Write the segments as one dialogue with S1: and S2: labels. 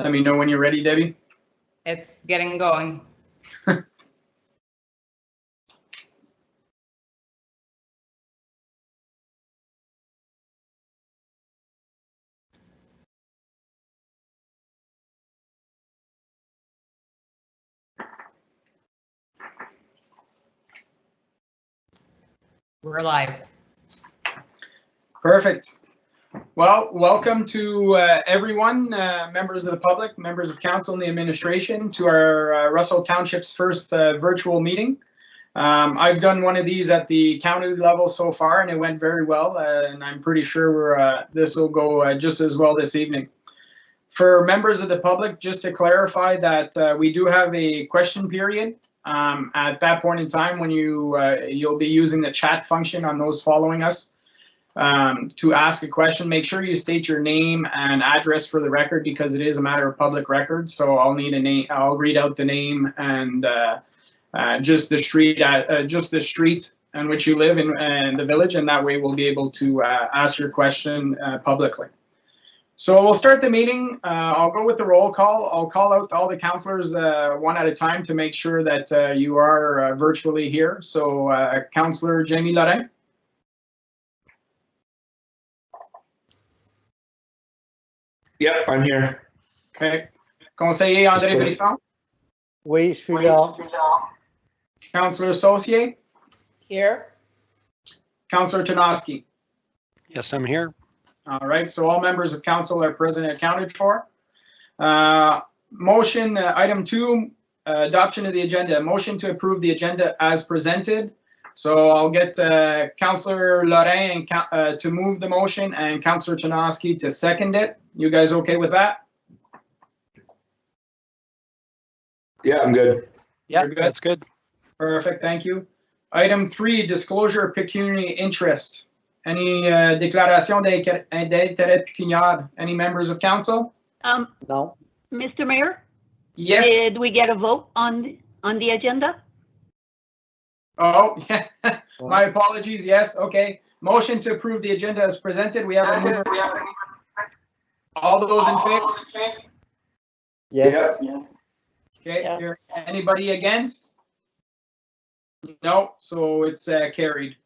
S1: Let me know when you're ready, Debbie.
S2: It's getting going. We're live.
S1: Perfect. Well, welcome to everyone, members of the public, members of council and the administration, to our Russell Township's first virtual meeting. I've done one of these at the county level so far, and it went very well, and I'm pretty sure this will go just as well this evening. For members of the public, just to clarify that we do have a question period. At that point in time, when you'll be using the chat function on those following us to ask a question, make sure you state your name and address for the record, because it is a matter of public record. So I'll need a name. I'll read out the name and just the street in which you live in the village, and that way we'll be able to ask your question publicly. So we'll start the meeting. I'll go with the roll call. I'll call out all the councillors one at a time to make sure that you are virtually here. So Councillor Jamie Lorrain.
S3: Yep, I'm here.
S1: Okay. Conseiller André Brisson.
S4: Oui, je suis là.
S1: Councillor Saucier.
S2: Here.
S1: Councillor Tanoski.
S5: Yes, I'm here.
S1: All right, so all members of council are present and accounted for. Motion, item 2, adoption of the agenda. Motion to approve the agenda as presented. So I'll get Councillor Lorrain to move the motion and Councillor Tanoski to second it. You guys okay with that?
S3: Yeah, I'm good.
S5: Yeah,
S1: Good.
S5: that's good.
S1: Perfect, thank you. Item 3, disclosure of pecuniary interest. Any déclaration d'intérêt pécuniaire? Any members of council?
S4: No.
S6: Mr. Mayor,
S1: Yes.
S6: did we get a vote on the agenda?
S1: Oh, yeah. My apologies. Yes. Okay. Motion to approve the agenda as presented. We have a mover. All those in favor?
S4: Yes.
S1: Okay.
S2: Yes.
S1: Anybody against? No. So it's carried.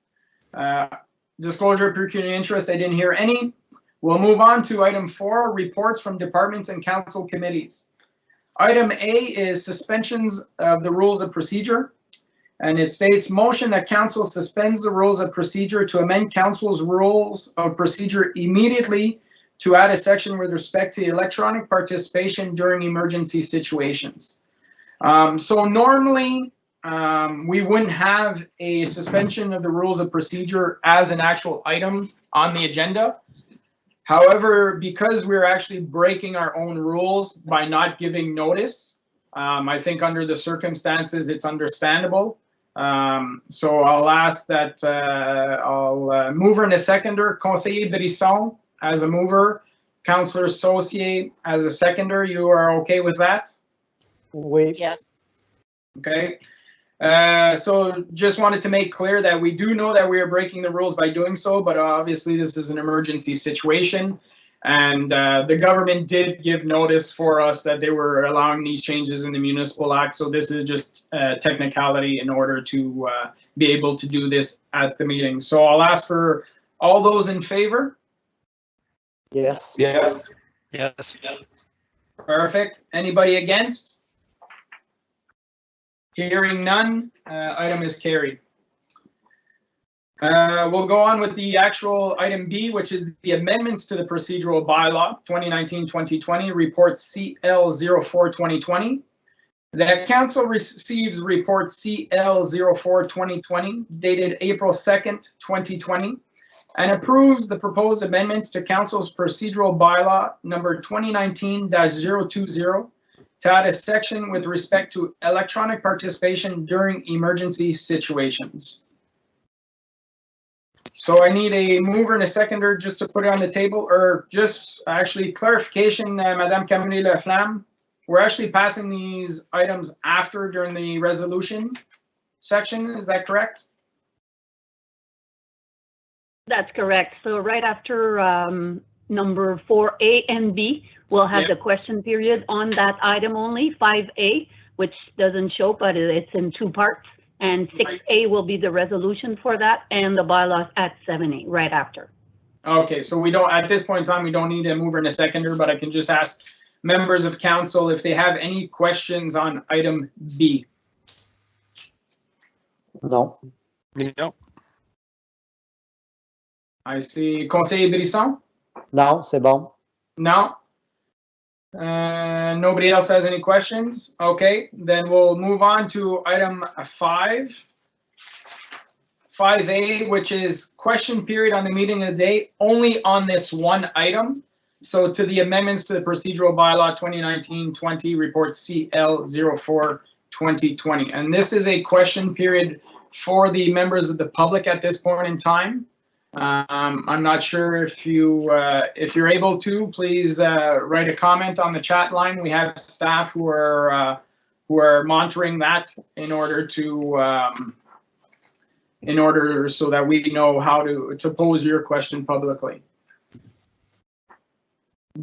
S1: Disclosure of pecuniary interest. I didn't hear any. We'll move on to item 4, reports from departments and council committees. Item A is suspensions of the rules of procedure. And it states, motion that council suspends the rules of procedure to amend council's rules of procedure immediately to add a section with respect to electronic participation during emergency situations. So normally, we wouldn't have a suspension of the rules of procedure as an actual item on the agenda. However, because we're actually breaking our own rules by not giving notice, I think under the circumstances, it's understandable. So I'll ask that I'll mover and a seconder, Conseiller Brisson as a mover, Councillor Saucier as a seconder. You are okay with that?
S4: Oui.
S2: Yes.
S1: Okay. So just wanted to make clear that we do know that we are breaking the rules by doing so, but obviously this is an emergency situation. And the government did give notice for us that they were allowing these changes in the Municipal Act. So this is just technicality in order to be able to do this at the meeting. So I'll ask for all those in favor.
S4: Yes.
S3: Yes.
S5: Yes.
S1: Perfect. Anybody against? Hearing none, item is carried. We'll go on with the actual item B, which is the amendments to the procedural bylaw 2019-2020, report CL04-2020. The council receives report CL04-2020 dated April 2nd, 2020, and approves the proposed amendments to council's procedural bylaw number 2019-020 to add a section with respect to electronic participation during emergency situations. So I need a mover and a seconder just to put it on the table, or just actually clarification, Madame Camille Leflamme. We're actually passing these items after during the resolution section, is that correct?
S6: That's correct. So right after number 4A and B. We'll have
S1: Yes.
S6: the question period on that item only, 5A, which doesn't show, but it's in two parts. And 6A will be the resolution for that, and the bylaws at 7A, right after.
S1: Okay, so we don't, at this point in time, we don't need a mover and a seconder, but I can just ask members of council if they have any questions on item B.
S4: No.
S5: No.
S1: I see Conseil Brisson?
S4: Non, c'est bon.
S1: No? Nobody else has any questions? Okay, then we'll move on to item 5. 5A, which is question period on the meeting of the day, only on this one item. So to the amendments to the procedural bylaw 2019-20 report CL04 2020. And this is a question period for the members of the public at this point in time. I'm not sure if you're able to, please write a comment on the chat line. We have staff who are monitoring that in order so that we know how to pose your question publicly.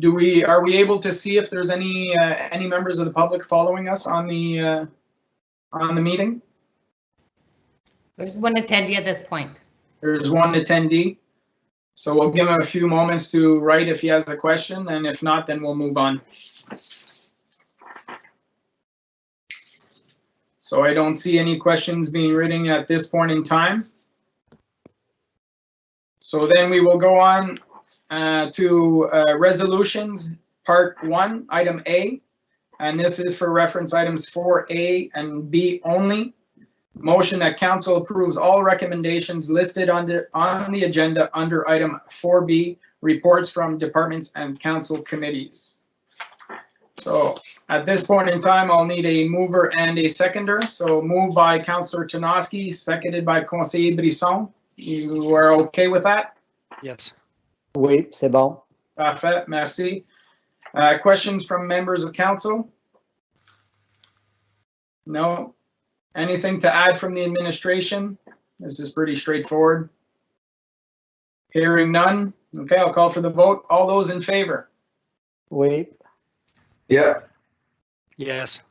S1: Are we able to see if there's any members of the public following us on the meeting?
S2: There's one attendee at this point.
S1: There's one attendee. So we'll give him a few moments to write if he has a question, and if not, then we'll move on. So I don't see any questions being written at this point in time. So then we will go on to resolutions, part 1, item A. And this is for reference items 4A and B only. Motion that council approves all recommendations listed on the agenda under item 4B, reports from departments and council committees. So at this point in time, I'll need a mover and a seconder. So moved by Councillor Tanoski, seconded by Conseil Brisson. You are okay with that?
S5: Yes.
S4: Oui, c'est bon.
S1: Parfait, merci. Questions from members of council? No? Anything to add from the administration? This is pretty straightforward. Hearing none. Okay, I'll call for the vote. All those in favor?
S4: Oui.
S3: Yep.
S5: Yes.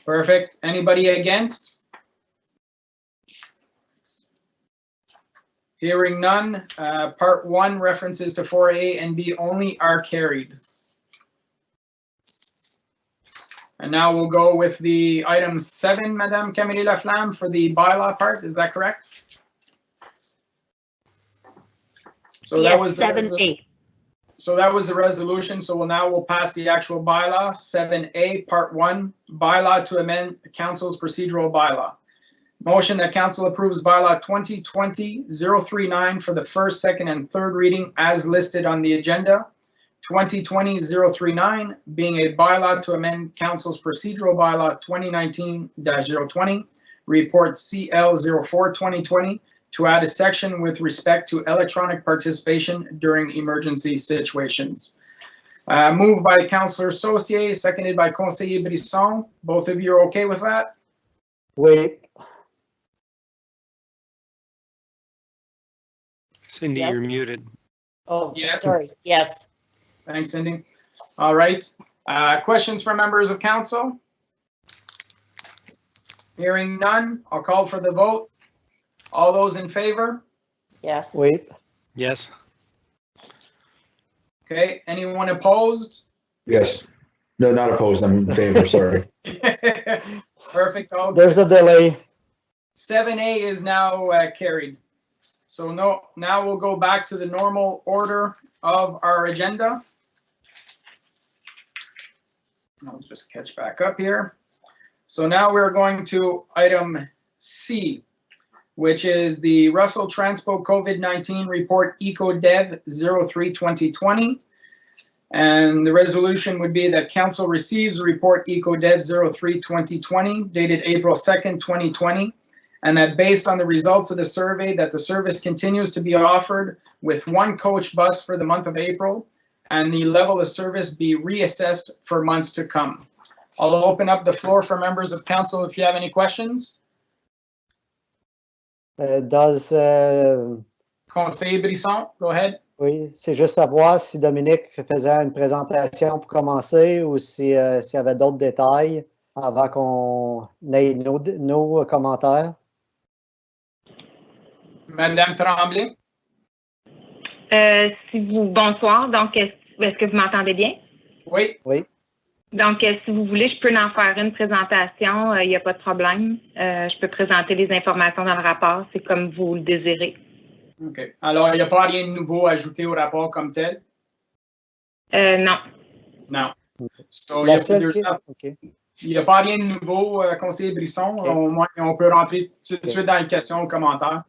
S1: Perfect. Anybody against? Hearing none. Part 1 references to 4A and B only are carried. And now we'll go with the item 7, Madame Camille Laflamme, for the bylaw part. Is that correct? So that was the
S6: 7A.
S1: So that was the resolution. So we'll pass the actual bylaw, 7A, part 1, bylaw to amend council's procedural bylaw. Motion that council approves bylaw 2020-039 for the first, second, and third reading as listed on the agenda. 2020-039 being a bylaw to amend council's procedural bylaw 2019-020, report CL04 2020, to add a section with respect to electronic participation during emergency situations. Moved by Councillor Saucier, seconded by Conseiller Brisson. Both of you are okay with that?
S4: Oui.
S5: Cindy,
S7: Yes.
S5: you're muted.
S7: Oh,
S1: Yes.
S7: sorry. Yes.
S1: Thanks, Cindy. All right. Questions from members of council? Hearing none, I'll call for the vote. All those in favor?
S7: Yes.
S4: Oui.
S5: Yes.
S1: Okay, anyone opposed?
S3: Yes. No, not opposed. I'm in favor. Sorry.
S1: Perfect. All
S4: There's a delay.
S1: 7A is now carried. So now we'll go back to the normal order of our agenda. I'll just catch back up here. So now we're going to item C, which is the Russell Transpo COVID-19 report EcoDev 03 2020. And the resolution would be that council receives report EcoDev 03 2020 dated April 2nd, 2020. And that based on the results of the survey, that the service continues to be offered with one coach bus for the month of April, and the level of service be reassessed for months to come. I'll open up the floor for members of council if you have any questions.
S4: Does
S1: Conseil Brisson, go ahead.
S4: Oui, c'est juste savoir si Dominique faisait une présentation pour commencer ou s'il y avait d'autres détails avant qu'on ait nos commentaires.
S1: Madame Tremblay?
S8: Bonsoir. Donc, est-ce que vous m'entendez bien?
S1: Oui.
S4: Oui.
S8: Donc, si vous voulez, je peux en faire une présentation. Il n'y a pas de problème. Je peux présenter les informations dans le rapport. C'est comme vous le désirez.
S1: OK. Alors, il n'y a pas rien de nouveau ajouté au rapport comme tel?
S8: Non.
S1: Non. So,
S4: La
S1: il
S4: seule
S1: n'y a pas rien de nouveau, conseiller Brisson.
S4: OK.
S1: Au moins, on peut rentrer tout de suite dans les questions, commentaires.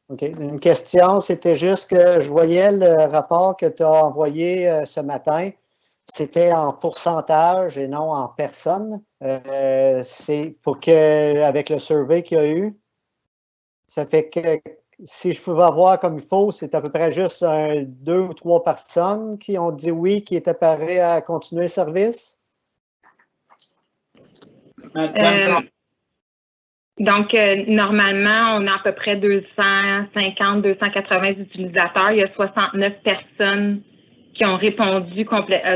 S4: OK. Une question, c'était juste que je voyais le rapport que tu as envoyé ce matin. C'était en pourcentage et non en personnes. C'est pour que, avec le survey qu'il y a eu, ça fait que si je pouvais avoir comme il faut, c'est à peu près juste 2 ou 3 personnes qui ont dit oui, qui étaient prêts à continuer le service.
S1: Madame Tremblay.
S8: Donc, normalement, on a à peu près 250, 280 utilisateurs. Il y a 69 personnes qui ont répondu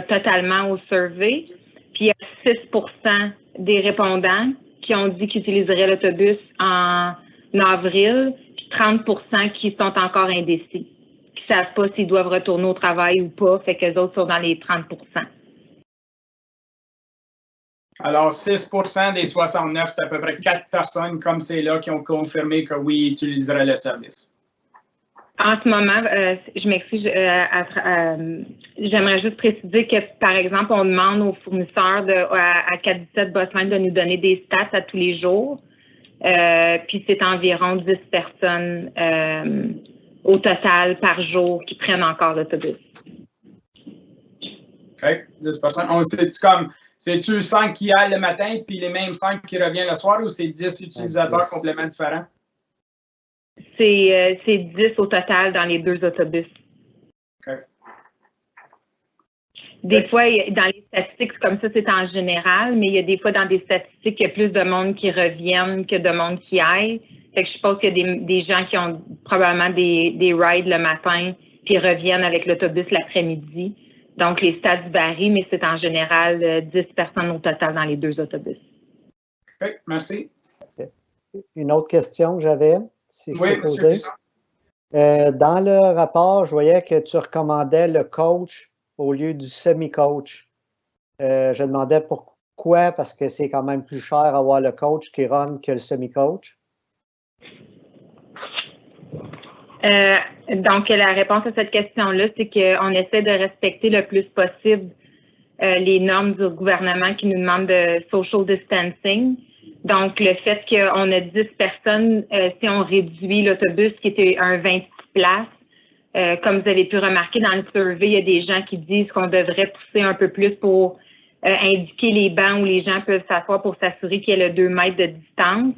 S8: totalement au survey. Puis, il y a 6% des répondants qui ont dit qu'ils utiliseraient l'autobus en avril, puis 30% qui sont encore indécis, qui ne savent pas s'ils doivent retourner au travail ou pas, fait que les autres sont dans les 30%.
S1: Alors, 6% des 69, c'est à peu près 4 personnes comme c'est là qui ont confirmé que oui, ils utiliseraient le service.
S8: En ce moment, je m'excuse, j'aimerais juste préciser que, par exemple, on demande aux fournisseurs à 417 Boston de nous donner des stats à tous les jours. Puis c'est environ 10 personnes au total par jour qui prennent encore l'autobus.
S1: OK, 10 personnes. C'est-tu 5 qui y aillent le matin puis les mêmes 5 qui reviennent le soir ou c'est 10 utilisateurs complètement différents?
S8: C'est 10 au total dans les 2 autobus.
S1: OK.
S8: Des fois, dans les statistiques comme ça, c'est en général, mais il y a des fois dans des statistiques, il y a plus de monde qui reviennent que de monde qui aille. Fait que je suppose qu'il y a des gens qui ont probablement des rides le matin puis reviennent avec l'autobus l'après-midi. Donc, les stats varient, mais c'est en général 10 personnes au total dans les 2 autobus.
S1: OK, merci.
S4: Une autre question que j'avais, si je
S1: Oui,
S4: peux
S1: monsieur
S4: poser.
S1: Bisson.
S4: Dans le rapport, je voyais que tu recommandais le coach au lieu du semi-coach. Je demandais pourquoi, parce que c'est quand même plus cher avoir le coach qui run que le semi-coach.
S8: Donc, la réponse à cette question-là, c'est qu'on essaie de respecter le plus possible les normes du gouvernement qui nous demandent de social distancing. Donc, le fait qu'on a 10 personnes, si on réduit l'autobus qui était un 26 places, comme vous avez pu remarquer dans le survey, il y a des gens qui disent qu'on devrait pousser un peu plus pour indiquer les bancs où les gens peuvent s'asseoir pour s'assurer qu'il y ait le 2 mètres de distance.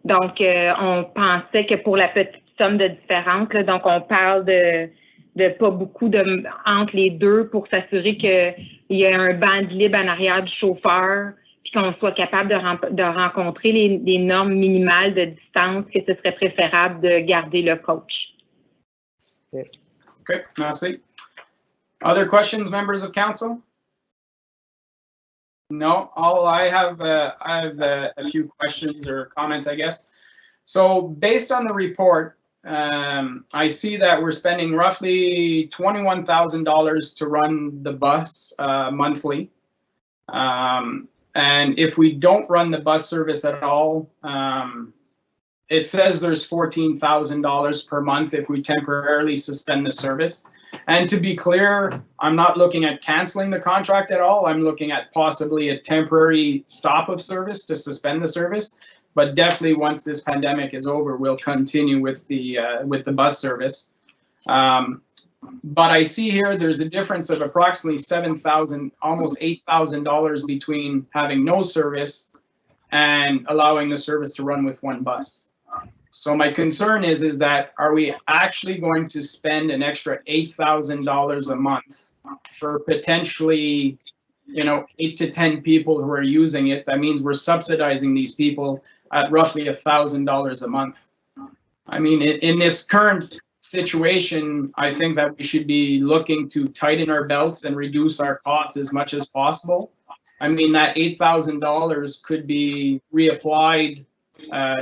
S8: Donc, on pensait que pour la petite somme de différence, là, donc on parle de pas beaucoup entre les deux pour s'assurer qu'il y a un banc de libre en arrière du chauffeur, puis qu'on soit capable de rencontrer les normes minimales de distance, que ce serait préférable de garder le coach.
S1: Okay, merci. Other questions, members of council? No, I have a few questions or comments, I guess. So based on the report, I see that we're spending roughly $21,000 to run the bus monthly. And if we don't run the bus service at all, it says there's $14,000 per month if we temporarily suspend the service. And to be clear, I'm not looking at canceling the contract at all. I'm looking at possibly a temporary stop of service to suspend the service. But definitely once this pandemic is over, we'll continue with the bus service. But I see here there's a difference of approximately $7,000, almost $8,000 between having no service and allowing the service to run with one bus. So my concern is that are we actually going to spend an extra $8,000 a month for potentially, 8 to 10 people who are using it? That means we're subsidizing these people at roughly $1,000 a month. I mean, in this current situation, I think that we should be looking to tighten our belts and reduce our costs as much as possible. I mean, that $8,000 could be reapplied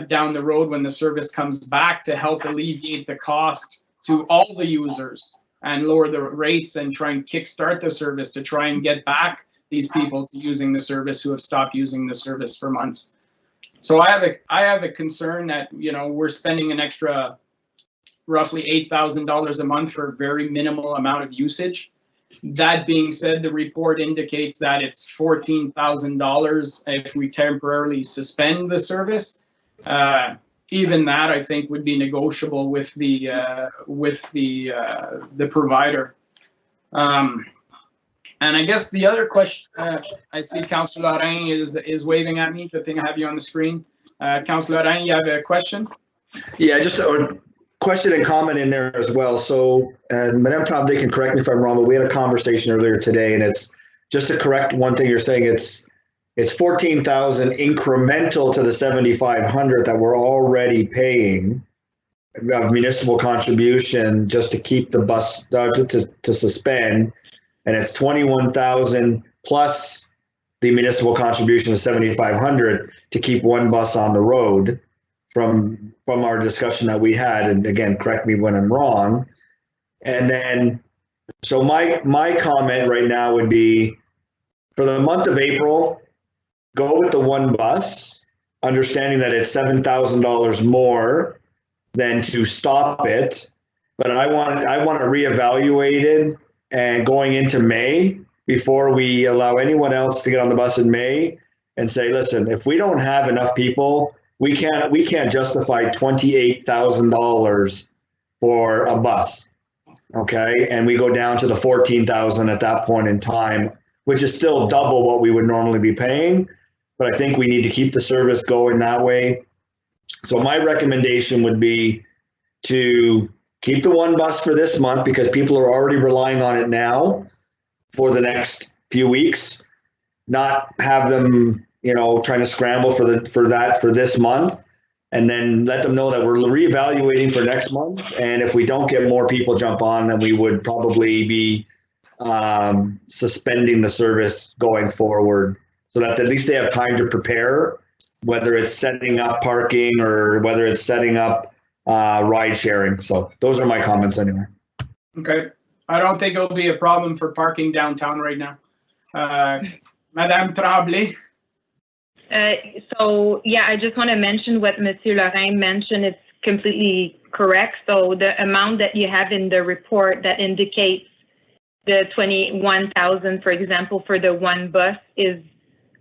S1: down the road when the service comes back to help alleviate the cost to all the users and lower the rates and try and kickstart the service to try and get back these people to using the service who have stopped using the service for months. So I have a concern that, you know, we're spending an extra roughly $8,000 a month for a very minimal amount of usage. That being said, the report indicates that it's $14,000 if we temporarily suspend the service. Even that, I think, would be negotiable with the provider. And I guess the other question, I see Councillor Lorrain is waving at me. Good thing I have you on the screen. Councillor Lorrain, you have a question?
S3: Yeah, just a question and comment in there as well. So, and Madame Tremblay can correct me if I'm wrong, but we had a conversation earlier today, and it's just to correct one thing you're saying. It's 14,000 incremental to the 7,500 that we're already paying of municipal contribution just to keep the bus to suspend, and it's 21,000 plus the municipal contribution of 7,500 to keep one bus on the road. From our discussion that we had, and again, correct me when I'm wrong. And then, so my comment right now would be, for the month of April, go with the one bus, understanding that it's $7,000 more than to stop it. But I want to reevaluate it and going into May, before we allow anyone else to get on the bus in May, and say, listen, if we don't have enough people, we can't justify $28,000 for a bus, okay? And we go down to the 14,000 at that point in time, which is still double what we would normally be paying. But I think we need to keep the service going that way. So my recommendation would be to keep the one bus for this month, because people are already relying on it now for the next few weeks, not have them, you know, trying to scramble for this month, and then let them know that we're reevaluating for next month. And if we don't get more people jump on, then we would probably be suspending the service going forward, so that at least they have time to prepare, whether it's setting up parking or whether it's setting up ride sharing. So those are my comments anyway.
S1: Okay. I don't think it'll be a problem for parking downtown right now. Madame Tremblay.
S8: So yeah, I just want to mention what Monsieur Lorrain mentioned. It's completely correct. So the amount that you have in the report that indicates the 21,000, for example, for the one bus, is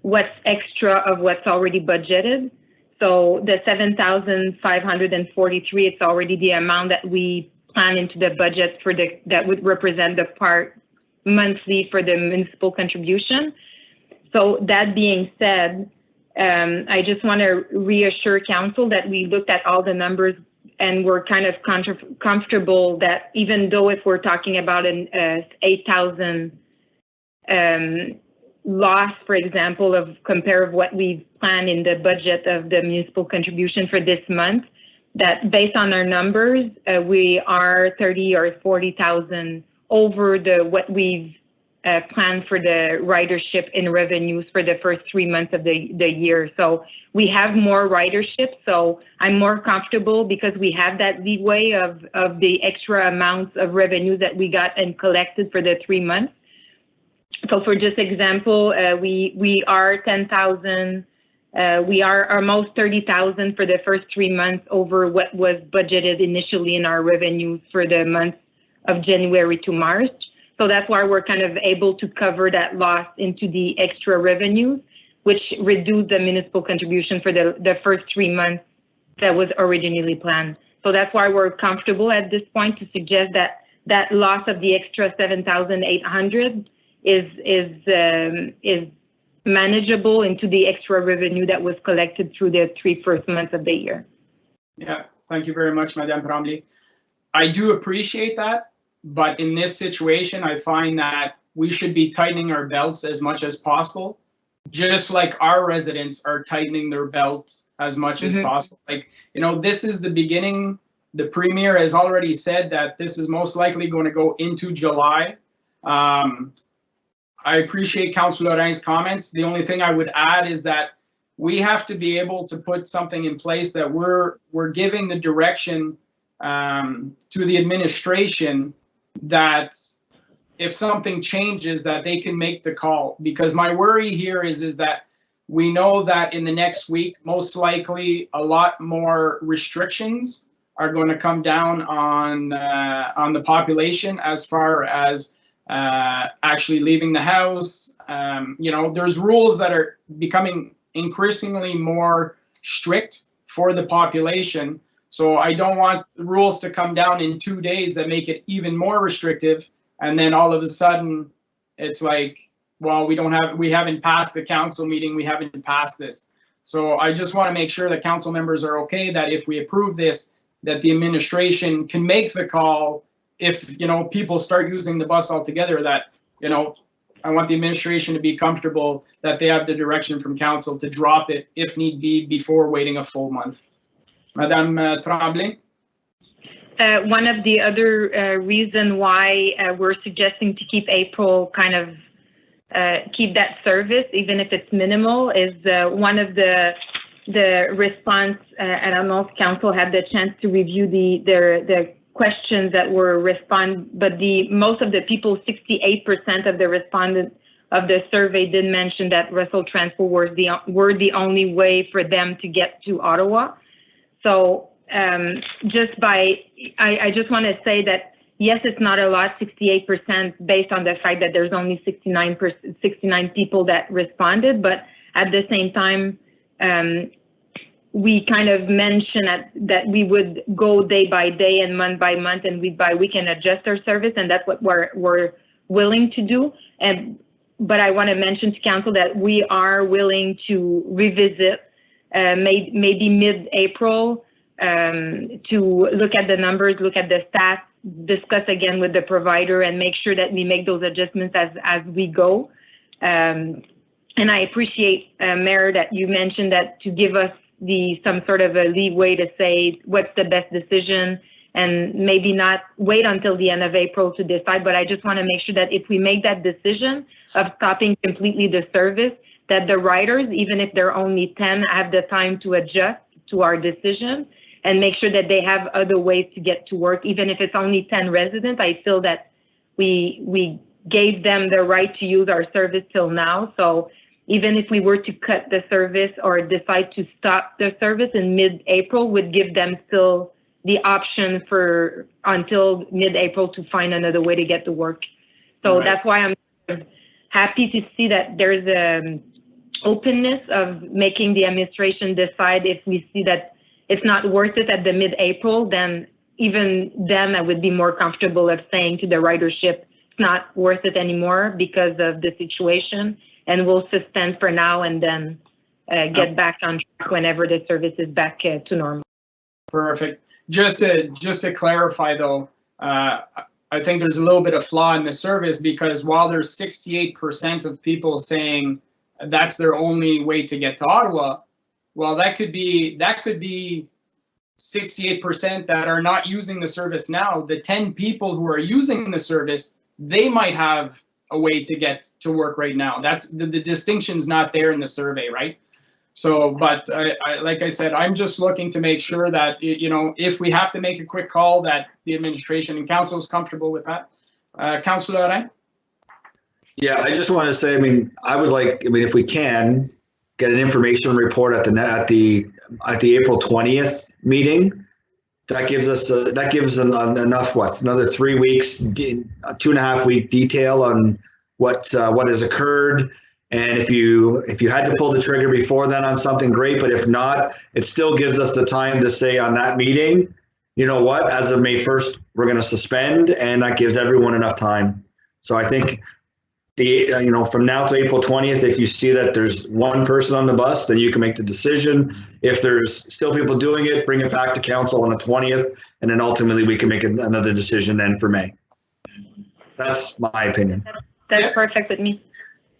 S8: what's extra of what's already budgeted. So the 7,543, it's already the amount that we plan into the budget for that would represent the part monthly for the municipal contribution. So that being said, I just want to reassure council that we looked at all the numbers and we're kind of comfortable that even though if we're talking about an 8,000 loss, for example, of compare of what we've planned in the budget of the municipal contribution for this month, that based on our numbers, we are 30 or 40,000 over what we've planned for the ridership in revenues for the first 3 months of the year. So we have more ridership, so I'm more comfortable because we have that leeway of the extra amounts of revenue that we got and collected for the 3 months. So for just example, we are 10,000, we are almost 30,000 for the first 3 months over what was budgeted initially in our revenues for the months of January to March. So that's why we're kind of able to cover that loss into the extra revenues, which reduced the municipal contribution for the first 3 months that was originally planned. So that's why we're comfortable at this point to suggest that that loss of the extra 7,800 is manageable into the extra revenue that was collected through the 3 first months of the year.
S1: Yeah, thank you very much, Madame Tremblay. I do appreciate that, but in this situation, I find that we should be tightening our belts as much as possible, just like our residents are tightening their belts as much as possible. Like, you know, this is the beginning The Premier has already said that this is most likely going to go into July. I appreciate Councillor Lorrain's comments. The only thing I would add is that we have to be able to put something in place that we're giving the direction to the administration that if something changes, that they can make the call. Because my worry here is that we know that in the next week, most likely a lot more restrictions are going to come down on the population as far as actually leaving the house. You know, there's rules that are becoming increasingly more strict for the population. So I don't want the rules to come down in 2 days that make it even more restrictive. And then all of a sudden it's like, well, we haven't passed the council meeting, we haven't passed this. So I just want to make sure that council members are okay that if we approve this, that the administration can make the call if, you know, people start using the bus altogether, that, you know, I want the administration to be comfortable that they have the direction from council to drop it if need be before waiting a full month. Madame Tremblay?
S8: One of the other reason why we're suggesting to keep April kind of keep that service, even if it's minimal, is one of the response. I don't know if council had the chance to review the questions that were responded, but most of the people, 68% of the respondents of the survey did mention that Russell Transport were the only way for them to get to Ottawa. So I just want to say that, yes, it's not a lot, 68%, based on the fact that there's only 69 people that responded. But at the same time, we kind of mentioned that we would go day by day and month by month and week by week and adjust our service, and that's what we're willing to do. But I want to mention to council that we are willing to revisit maybe mid-April to look at the numbers, look at the stats, discuss again with the provider, and make sure that we make those adjustments as we go. And I appreciate, Mayor, that you mentioned that to give us some sort of a leeway to say what's the best decision, and maybe not wait until the end of April to decide. But I just want to make sure that if we make that decision of stopping completely the service, that the riders, even if they're only 10, have the time to adjust to our decision and make sure that they have other ways to get to work. Even if it's only 10 residents, I feel that we gave them the right to use our service till now. So even if we were to cut the service or decide to stop the service in mid-April, would give them still the option for until mid-April to find another way to get to work. So
S1: Right.
S8: That's why I'm happy to see that there's a openness of making the administration decide. If we see that it's not worth it at the mid-April, then even then I would be more comfortable of saying to the ridership, it's not worth it anymore because of the situation, and we'll suspend for now and then get back on track whenever the service is back to normal.
S1: Perfect. Just to clarify though, I think there's a little bit of flaw in the service, because while there's 68% of people saying that's their only way to get to Ottawa, well, that could be 68% that are not using the service now. The 10 people who are using the service, they might have a way to get to work right now. That's the distinction's not there in the survey, right? So, but I like I said, I'm just looking to make sure that, you know, if we have to make a quick call, that the administration and council is comfortable with that. Councillor Lorrain?
S3: Yeah, I just want to say, I mean, if we can get an information report at the April 20th meeting, that gives us enough, another 3 weeks, 2.5 week detail on what has occurred. And if you had to pull the trigger before then on something, great. But if not, it still gives us the time to say on that meeting, you know what, as of May 1st, we're going to suspend, and that gives everyone enough time. So I think from now to April 20th, if you see that there's one person on the bus, then you can make the decision. If there's still people doing it, bring it back to council on the 20th, and then ultimately we can make another decision then for May. That's my opinion.
S8: That's perfect with me.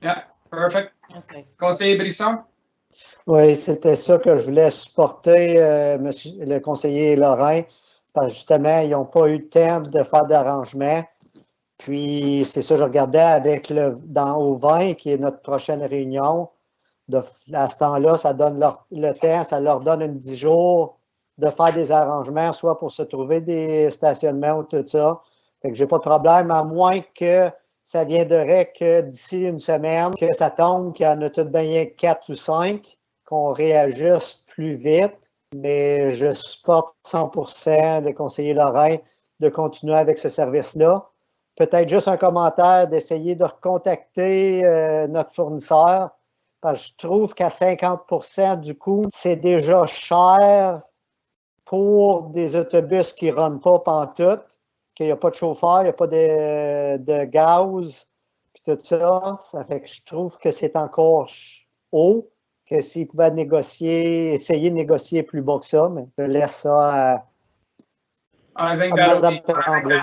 S1: Yeah, perfect.
S7: Okay.
S1: Conseiller Brisson?
S4: Oui, c'était ça que je voulais supporter, monsieur le conseiller Lorrain. parce que justement, ils n'ont pas eu le temps de faire d'arrangement. Puis, c'est ça, je regardais avec au 20, qui est notre prochaine réunion. À ce temps-là, ça donne le temps, ça leur donne 10 jours de faire des arrangements, soit pour se trouver des stationnements ou tout ça. Fait que j'ai pas de problème, à moins que ça viendrait que d'ici une semaine, que ça tombe, qu'il y en a tout bien 4 ou 5, qu'on réajuste plus vite. Mais je supporte 100% le conseiller Lorrain de continuer avec ce service-là. Peut-être juste un commentaire d'essayer de recontacter notre fournisseur, parce que je trouve qu'à 50% du coût, c'est déjà cher pour des autobus qui ne runnent pas pantoute, qu'il n'y a pas de chauffeur, il n'y a pas de gaz, puis tout ça. Ça fait que je trouve que c'est encore haut, que s'ils pouvaient essayer de négocier plus bas que ça, mais je laisse ça
S1: I think
S4: à Mme Tremblay.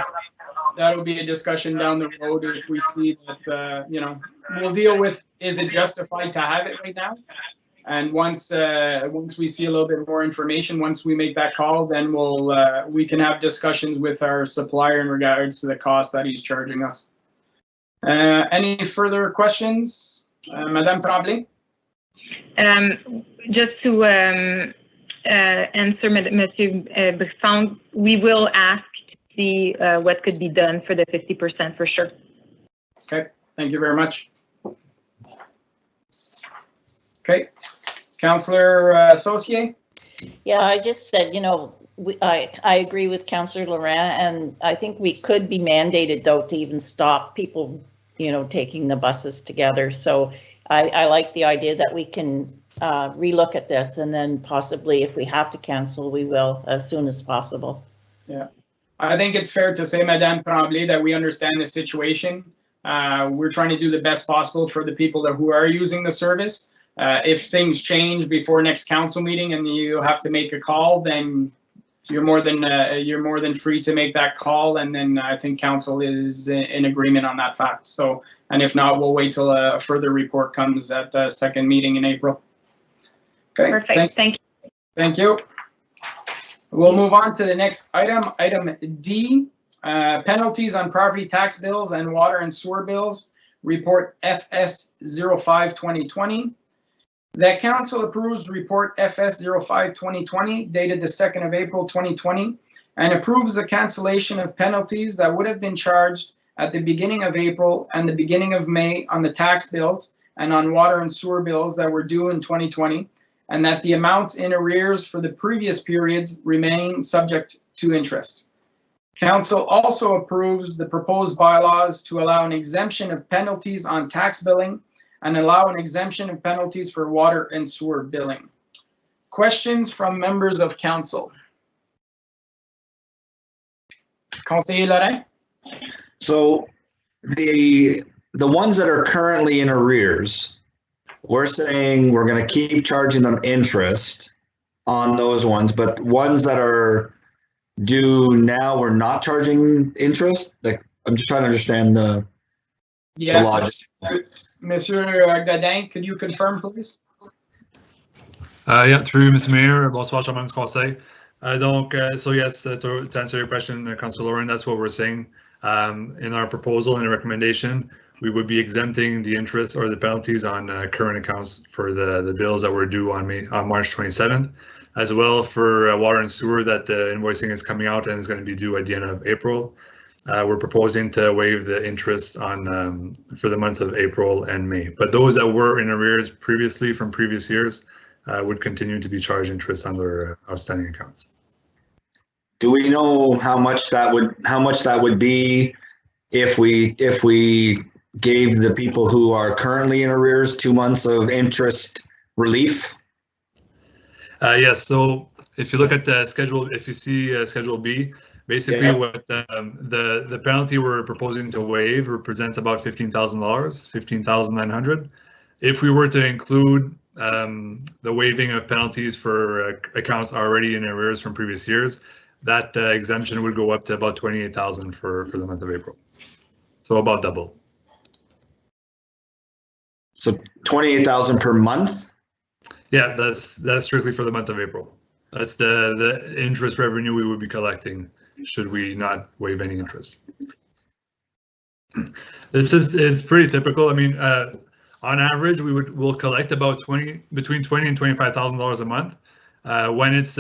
S1: that'll be a discussion down the road if we see that, we'll deal with, is it justified to have it right now? And once we see a little bit more information, once we make that call, then we can have discussions with our supplier in regards to the cost that he's charging us. Any further questions? Madame Tremblay?
S8: Just to answer Monsieur Brisson, we will ask to see what could be done for the 50% for sure.
S1: Okay, thank you very much. Okay, Councillor Saucier?
S7: Yeah, I just said, I agree with Councillor Laurent, and I think we could be mandated, though, to even stop people, taking the buses together. So I like the idea that we can relook at this, and then possibly if we have to cancel, we will as soon as possible.
S1: Yeah, I think it's fair to say, Madame Tremblay, that we understand the situation. We're trying to do the best possible for the people who are using the service. If things change before next council meeting and you have to make a call, then you're more than free to make that call, and then I think council is in agreement on that fact. So, and if not, we'll wait till a further report comes at the second meeting in April. Okay.
S8: Perfect. Thank you.
S1: Thank you. We'll move on to the next item, item D, penalties on property tax bills and water and sewer bills, report FS 05-2020. That council approves report FS 05-2020 dated the 2nd of April 2020 and approves the cancellation of penalties that would have been charged at the beginning of April and the beginning of May on the tax bills and on water and sewer bills that were due in 2020, and that the amounts in arrears for the previous periods remain subject to interest. Council also approves the proposed bylaws to allow an exemption of penalties on tax billing and allow an exemption of penalties for water and sewer billing. Questions from members of council? Conseiller Lorrain?
S3: So the ones that are currently in arrears, we're saying we're going to keep charging them interest on those ones, but ones that are due now, we're not charging interest. Like, I'm just trying to understand the logic.
S1: Monsieur Godin, could you confirm, please?
S9: Yeah, through Mr. Mayor, bonsoir, Chairman du Conseil. So yes, to answer your question, Councillor Lauren, that's what we're saying. In our proposal and recommendation, we would be exempting the interest or the penalties on current accounts for the bills that were due on March 27th, as well for water and sewer that the invoicing is coming out and is going to be due at the end of April. We're proposing to waive the interest on for the months of April and May, but those that were in arrears previously from previous years would continue to be charged interest on their outstanding accounts.
S3: Do we know how much that would be if we gave the people who are currently in arrears 2 months of interest relief?
S9: Yes. So if you look at the schedule, if you see Schedule B. Basically, what the penalty we're proposing to waive represents about $15,000, $15,900. If we were to include the waiving of penalties for accounts already in arrears from previous years, that exemption would go up to about $28,000 for the month of April. So about double.
S3: So $28,000 per month?
S9: Yeah, that's strictly for the month of April. That's the interest revenue we would be collecting should we not waive any interest. It's pretty typical. I mean, on average, we'll collect about between $20,000 and $25,000 a month. When it's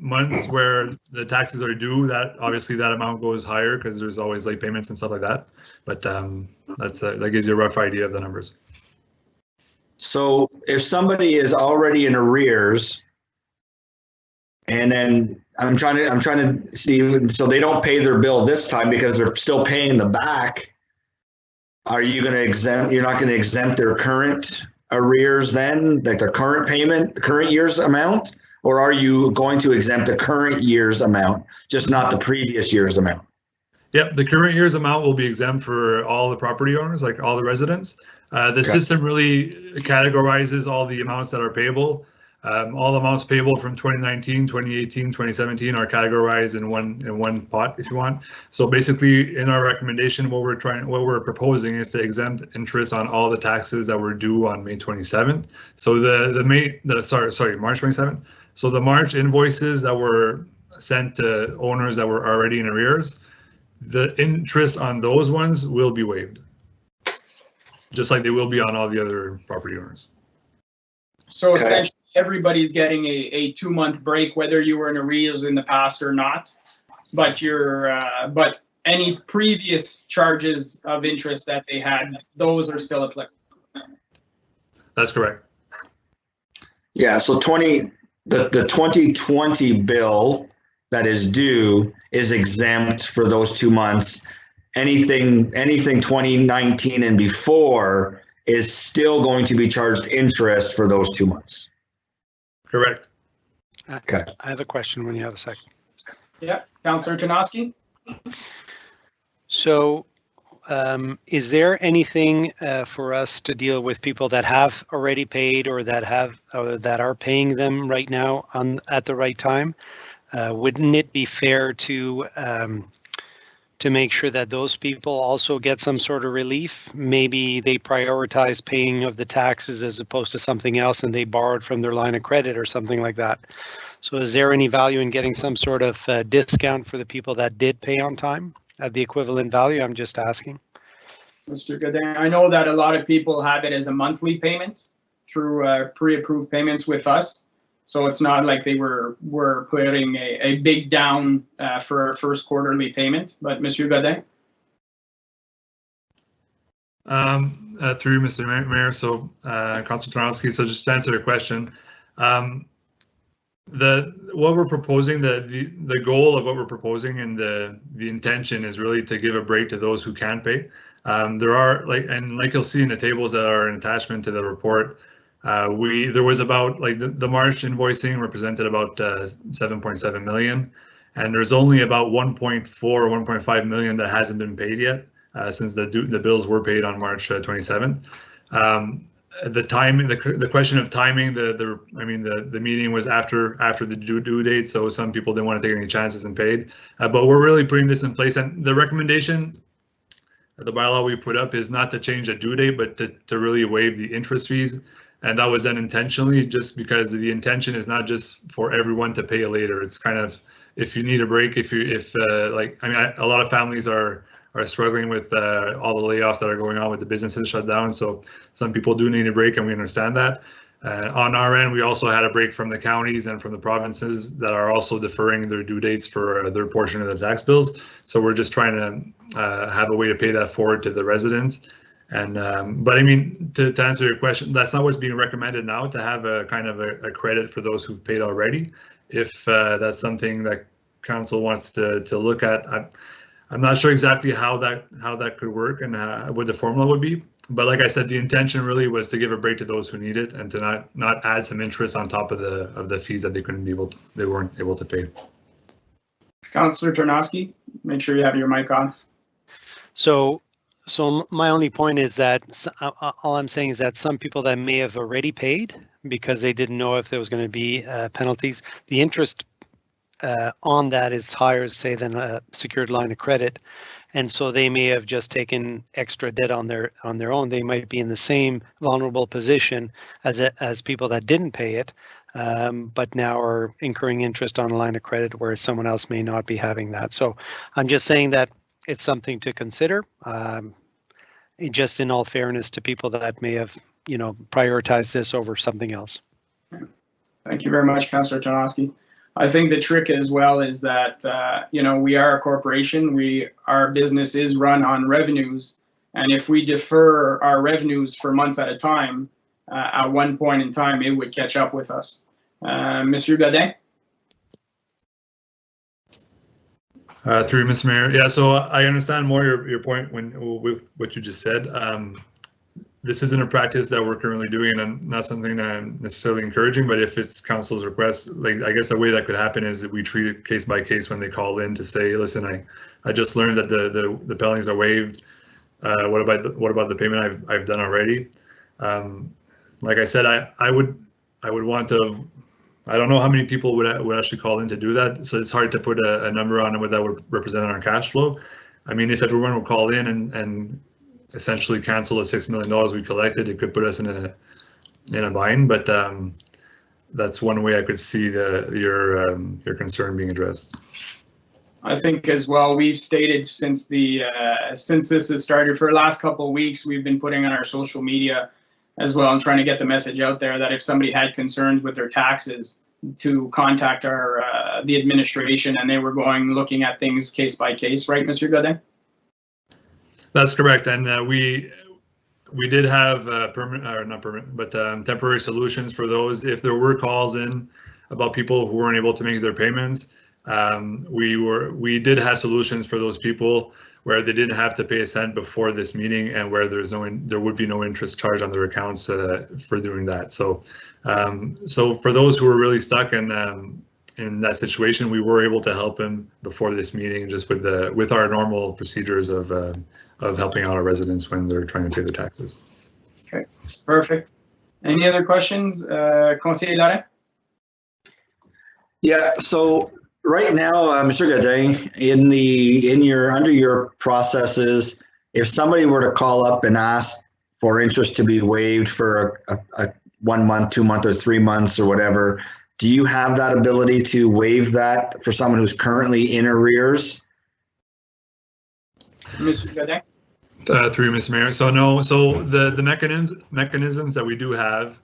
S9: months where the taxes are due, that obviously that amount goes higher because there's always late payments and stuff like that. But that gives you a rough idea of the numbers.
S3: So if somebody is already in arrears, and then I'm trying to see, so they don't pay their bill this time because they're still paying the back. Are you going to exempt? You're not going to exempt their current arrears then, like their current payment, the current year's amount, or are you going to exempt the current year's amount, just not the previous year's amount?
S9: Yep, the current year's amount will be exempt for all the property owners, like all the residents. The system really categorizes all the amounts that are payable. All amounts payable from 2019, 2018, 2017 are categorized in one pot, if you want. So basically, in our recommendation, what we're proposing is to exempt interest on all the taxes that were due on May 27th. So March 27th. So the March invoices that were sent to owners that were already in arrears, the interest on those ones will be waived, just like they will be on all the other property owners.
S1: So essentially, everybody's getting a 2-month break, whether you were in arrears in the past or not. But but any previous charges of interest that they had, those are still applicable.
S9: That's correct.
S3: Yeah. So the 2020 bill that is due is exempt for those 2 months. Anything 2019 and before is still going to be charged interest for those 2 months.
S9: Correct.
S3: Okay.
S5: I have a question when you have a second.
S1: Yeah, Councillor Tarnowski.
S5: So is there anything for us to deal with people that have already paid or that are paying them right now at the right time? Wouldn't it be fair to make sure that those people also get some sort of relief? Maybe they prioritize paying of the taxes as opposed to something else and they borrowed from their line of credit or something like that. So is there any value in getting some sort of discount for the people that did pay on time at the equivalent value? I'm just asking.
S1: Mr. Godin, I know that a lot of people have it as a monthly payment through pre-approved payments with us. So it's not like they were putting a big down for our first quarterly payment. But Mr. Godin?
S9: Through Mr. Mayor, so Councillor Tarnowski, so just to answer your question, what we're proposing, the goal of what we're proposing and the intention is really to give a break to those who can't pay. There are, like you'll see in the tables that are an attachment to the report, there was about, like, the March invoicing represented about 7.7 million, and there's only about 1.4 or 1.5 million that hasn't been paid yet since the bills were paid on March 27th. The timing, the question of timing, the meeting was after the due date, so some people didn't want to take any chances and paid. But we're really putting this in place, and the recommendation, the bylaw we put up is not to change the due date, but to really waive the interest fees. And that was done intentionally, just because the intention is not just for everyone to pay later. It's kind of, if you need a break, a lot of families are struggling with all the layoffs that are going on with the businesses shut down. So some people do need a break, and we understand that. On our end, we also had a break from the counties and from the provinces that are also deferring their due dates for their portion of the tax bills. So we're just trying to have a way to pay that forward to the residents. And but I mean, to answer your question, that's not what's being recommended now, to have a kind of a credit for those who've paid already. If that's something that council wants to look at, I'm not sure exactly how that could work and what the formula would be. But like I said, the intention really was to give a break to those who need it and to not add some interest on top of the fees that they weren't able to pay.
S1: Councillor Tarnowski, make sure you have your mic on.
S5: So my only point is that all I'm saying is that some people that may have already paid because they didn't know if there was going to be penalties, the interest on that is higher, say, than a secured line of credit, and so they may have just taken extra debt on their own. They might be in the same vulnerable position as people that didn't pay it, but now are incurring interest on a line of credit where someone else may not be having that. So I'm just saying that it's something to consider, just in all fairness to people that may have, prioritized this over something else.
S1: Thank you very much, Councillor Tarnowski. I think the trick as well is that, we are a corporation. Our business is run on revenues. And if we defer our revenues for months at a time, at one point in time, it would catch up with us. Mr. Godin?
S9: Through Mr. Mayor. Yeah, so I understand more your point with what you just said. This isn't a practice that we're currently doing, and not something that I'm necessarily encouraging, but if it's council's request, I guess the way that could happen is that we treat it case by case when they call in to say, listen, I just learned that the penalties are waived. What about the payment I've done already? Like I said, I would want to. I don't know how many people would actually call in to do that, so it's hard to put a number on what that would represent on our cash flow. I mean, if everyone would call in and essentially cancel the $6 million we collected, it could put us in a bind. But that's one way I could see your concern being addressed.
S1: I think as well, we've stated since this has started for the last couple of weeks, we've been putting on our social media as well and trying to get the message out there that if somebody had concerns with their taxes, to contact the administration, and they were looking at things case by case, right, Mr. Godin?
S9: That's correct, and we did have temporary solutions for those. If there were calls in about people who weren't able to make their payments, we did have solutions for those people where they didn't have to pay a cent before this meeting, and where there would be no interest charged on their accounts for doing that. So for those who were really stuck in that situation, we were able to help them before this meeting, just with our normal procedures of helping out our residents when they're trying to pay their taxes.
S1: Okay, perfect. Any other questions, Conseil Laurent?
S3: Yeah, so right now, Mr. Godin, under your processes, if somebody were to call up and ask for interest to be waived for a 1 month, 2 month, or 3 months or whatever, do you have that ability to waive that for someone who's currently in arrears?
S1: Mr. Godin?
S9: Through Mr. Mayor. So no. So the mechanisms that we do have.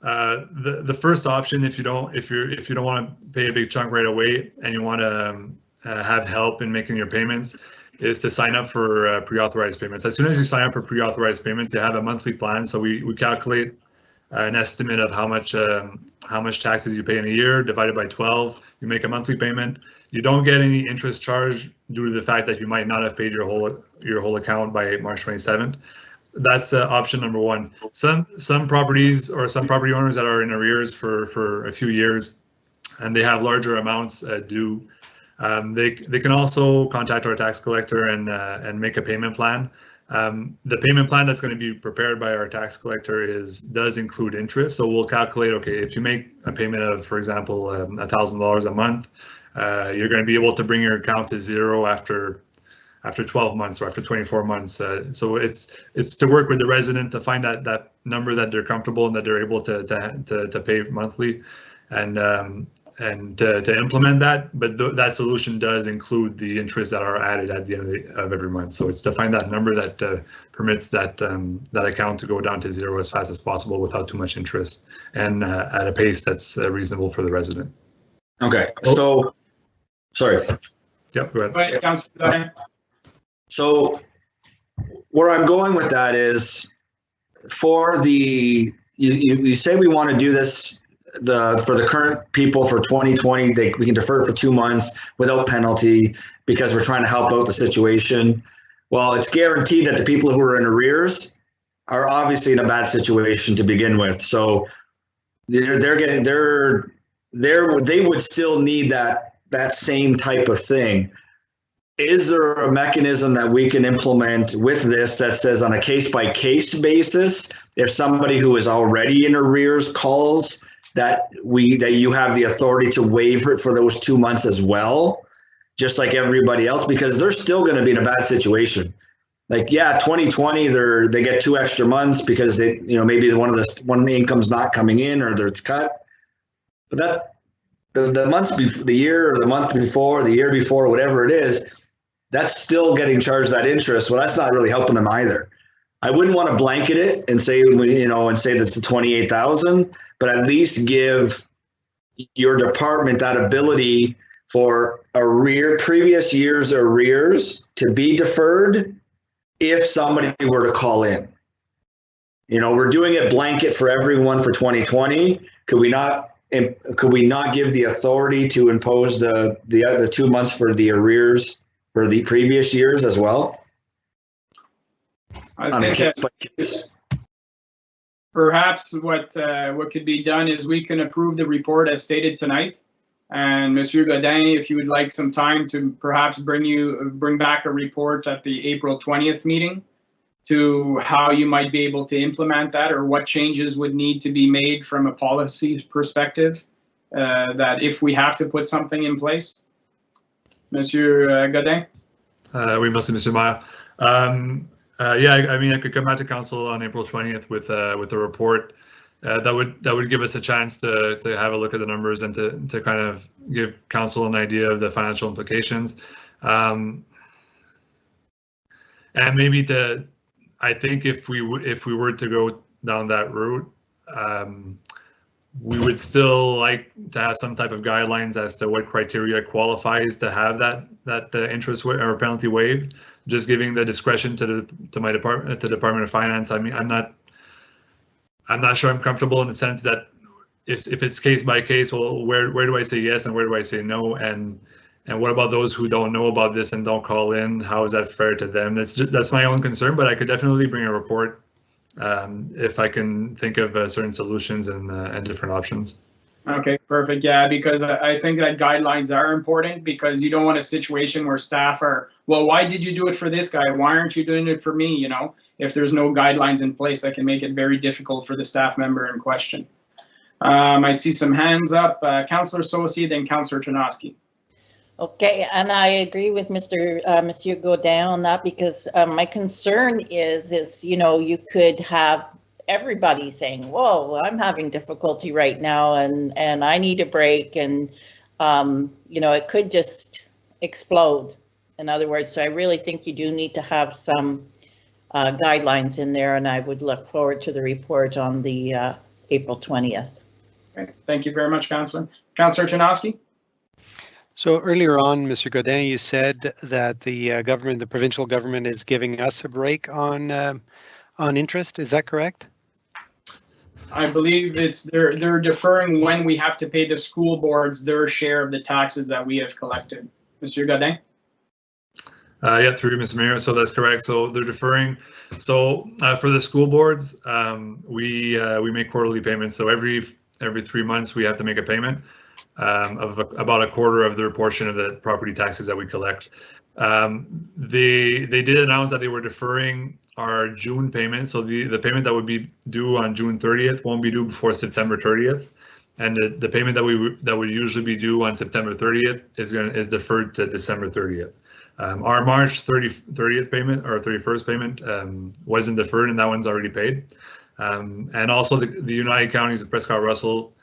S9: The first option, if you don't want to pay a big chunk right away and you want to have help in making your payments, is to sign up for pre-authorized payments. As soon as you sign up for pre-authorized payments, you have a monthly plan. So we calculate an estimate of how much taxes you pay in a year divided by 12. You make a monthly payment. You don't get any interest charge due to the fact that you might not have paid your whole account by March 27th. That's option number one. Some properties or some property owners that are in arrears for a few years, and they have larger amounts due, they can also contact our tax collector and make a payment plan. The payment plan that's going to be prepared by our tax collector does include interest. So we'll calculate, okay, if you make a payment of, for example, $1,000 a month, you're going to be able to bring your account to zero after 12 months or after 24 months. So it's to work with the resident to find that number that they're comfortable and that they're able to pay monthly, and to implement that. But that solution does include the interests that are added at the end of every month. So it's to find that number that permits that account to go down to zero as fast as possible without too much interest, and at a pace that's reasonable for the resident.
S3: Okay, so sorry.
S9: Yep, go ahead.
S1: Go ahead, Councilor.
S3: So where I'm going with that is, you say we want to do this for the current people for 2020, we can defer it for 2 months without penalty because we're trying to help out the situation. Well, it's guaranteed that the people who are in arrears are obviously in a bad situation to begin with. So they would still need that same type of thing. Is there a mechanism that we can implement with this that says on a case-by-case basis, if somebody who is already in arrears calls, that you have the authority to waive it for those 2 months as well, just like everybody else, because they're still going to be in a bad situation. Like, yeah, 2020, they get 2 extra months because maybe one of the income's not coming in or it's cut. but that the months before, the year or the month before, the year before, whatever it is, that's still getting charged that interest. Well, that's not really helping them either. I wouldn't want to blanket it and say, and say that's the 28,000, but at least give your department that ability for previous year's arrears to be deferred if somebody were to call in. We're doing it blanket for everyone for 2020. Could we not give the authority to impose the 2 months for the arrears for the previous years as well?
S1: I think perhaps what could be done is we can approve the report as stated tonight. And Monsieur Godin, if you would like some time to perhaps bring back a report at the April 20th meeting to how you might be able to implement that, or what changes would need to be made from a policy perspective, that if we have to put something in place. Monsieur Godin?
S9: Oui, merci, Monsieur Maire. Yeah, I mean, I could come back to council on April 20th with a report that would give us a chance to have a look at the numbers and to kind of give council an idea of the financial implications, and maybe I think if we were to go down that route, we would still like to have some type of guidelines as to what criteria qualifies to have that interest or penalty waived. Just giving the discretion to my department, to Department of Finance. I mean, I'm not sure I'm comfortable in the sense that if it's case by case, well, where do I say yes and where do I say no, and what about those who don't know about this and don't call in? How is that fair to them? That's my own concern, but I could definitely bring a report if I can think of certain solutions and different options.
S1: Okay, perfect. Yeah, because I think that guidelines are important, because you don't want a situation where staff are, well, why did you do it for this guy? Why aren't you doing it for me? If there's no guidelines in place, that can make it very difficult for the staff member in question. I see some hands up. Councillor Saucier, then Councillor Ternosky.
S7: Okay, and I agree with Monsieur Godin on that, because my concern is you could have everybody saying, whoa, I'm having difficulty right now and I need a break, and it could just explode. In other words, so I really think you do need to have some guidelines in there, and I would look forward to the report on the April 20th.
S1: Okay. Thank you very much, Councillor. Councillor Ternosky?
S5: So earlier on, Mr. Godin, you said that the provincial government is giving us a break on interest. Is that correct?
S1: I believe they're deferring when we have to pay the school boards their share of the taxes that we have collected. Mr. Godin?
S9: Yeah, through Mr. Mayor. So that's correct. So they're deferring. So for the school boards, we make quarterly payments. So every 3 months we have to make a payment of about a quarter of their portion of the property taxes that we collect. They did announce that they were deferring our June payment, so the payment that would be due on June 30th won't be due before September 30th, and the payment that would usually be due on September 30th is deferred to December 30th. Our March 30th payment, or 31st payment, wasn't deferred, and that one's already paid. And also the United Counties of Prescott Russell,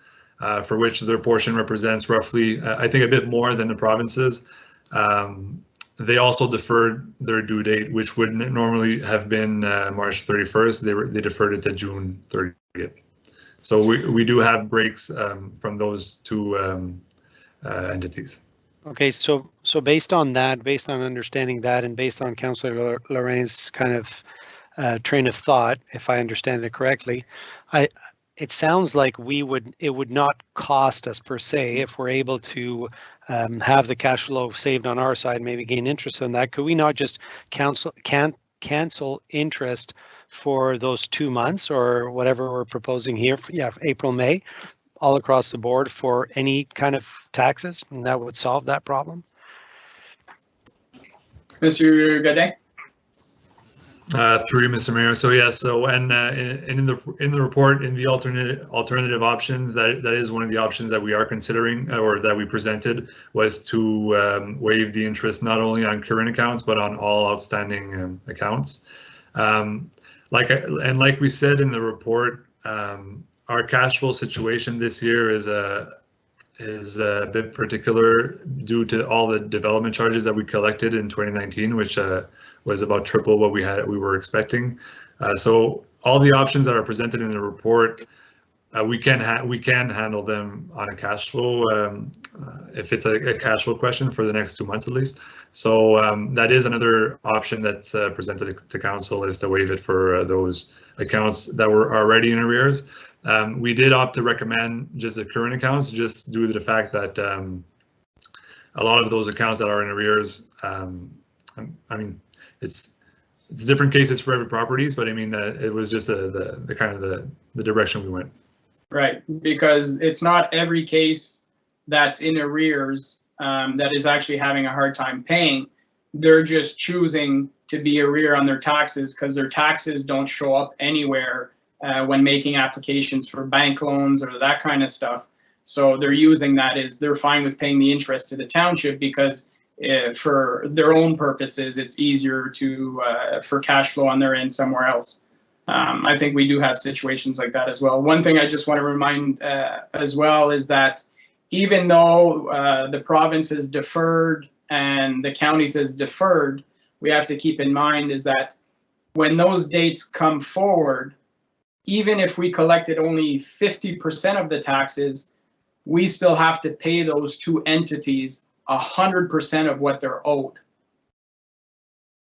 S9: for which their portion represents roughly, I think, a bit more than the provinces. They also deferred their due date, which would normally have been March 31st. They deferred it to June 30th. So we do have breaks from those two entities.
S5: Okay, so based on that, based on understanding that, and based on Councillor Lorraine's kind of train of thought, if I understand it correctly, it sounds like it would not cost us per se if we're able to have the cash flow saved on our side, maybe gain interest on that. Could we not just cancel interest for those 2 months or whatever we're proposing here? Yeah, April, May, all across the board for any kind of taxes, and that would solve that problem.
S1: Mr. Godin?
S9: Through Mr. Mayor. So yes, and in the report, in the alternative options, that is one of the options that we are considering, or that we presented, was to waive the interest not only on current accounts but on all outstanding accounts. Like we said in the report, our cash flow situation this year is is a bit particular due to all the development charges that we collected in 2019, which was about triple what we were expecting. So all the options that are presented in the report, we can handle them on a cash flow if it's a cash flow question for the next 2 months at least. So that is another option that's presented to council, is to waive it for those accounts that were already in arrears. We did opt to recommend just the current accounts, just due to the fact that a lot of those accounts that are in arrears, I mean, it's different cases for every properties, but I mean, it was just the kind of the direction we went.
S1: Right, because it's not every case that's in arrears that is actually having a hard time paying. They're just choosing to be arrear on their taxes because their taxes don't show up anywhere when making applications for bank loans or that kind of stuff. So they're using that as they're fine with paying the interest to the township because for their own purposes, it's easier to for cash flow on their end somewhere else. I think we do have situations like that as well. One thing I just want to remind as well is that even though the province is deferred and the county says deferred, we have to keep in mind is that when those dates come forward, even if we collected only 50% of the taxes, we still have to pay those two entities 100% of what they're owed.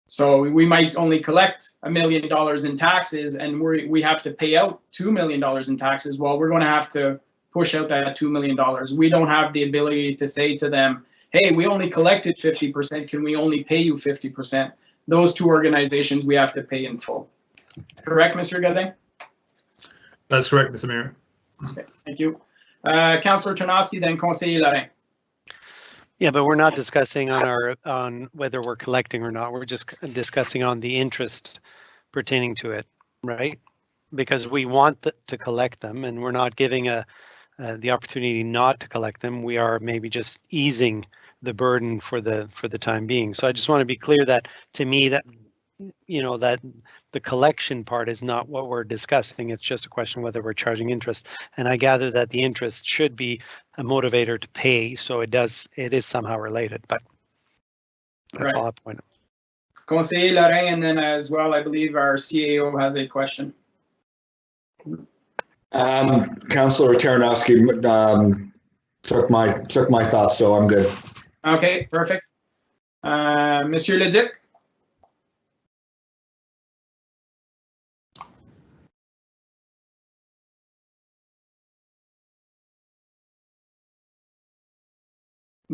S1: So we might only collect $1 million in taxes and we have to pay out $2 million in taxes. Well, we're going to have to push out that $2 million. We don't have the ability to say to them, hey, we only collected 50%. Can we only pay you 50%? Those two organizations we have to pay in full. Correct, Mr. Gadin?
S9: That's correct, Mr. Mayor.
S1: Okay, thank you. Councillor Tarnowski, then Conseil Lorrain.
S5: Yeah, but we're not discussing on whether we're collecting or not. We're just discussing on the interest pertaining to it, right? Because we want to collect them, and we're not giving the opportunity not to collect them. We are maybe just easing the burden for the time being. So I just want to be clear that to me that that the collection part is not what we're discussing. It's just a question whether we're charging interest. And I gather that the interest should be a motivator to pay. So it is somehow related, but that's all I point out.
S1: Conseil Lorrain, and then as well, I believe our CAO has a question.
S3: Councillor Taranowski took my thoughts, so I'm good.
S1: Okay, perfect. Monsieur Leduc.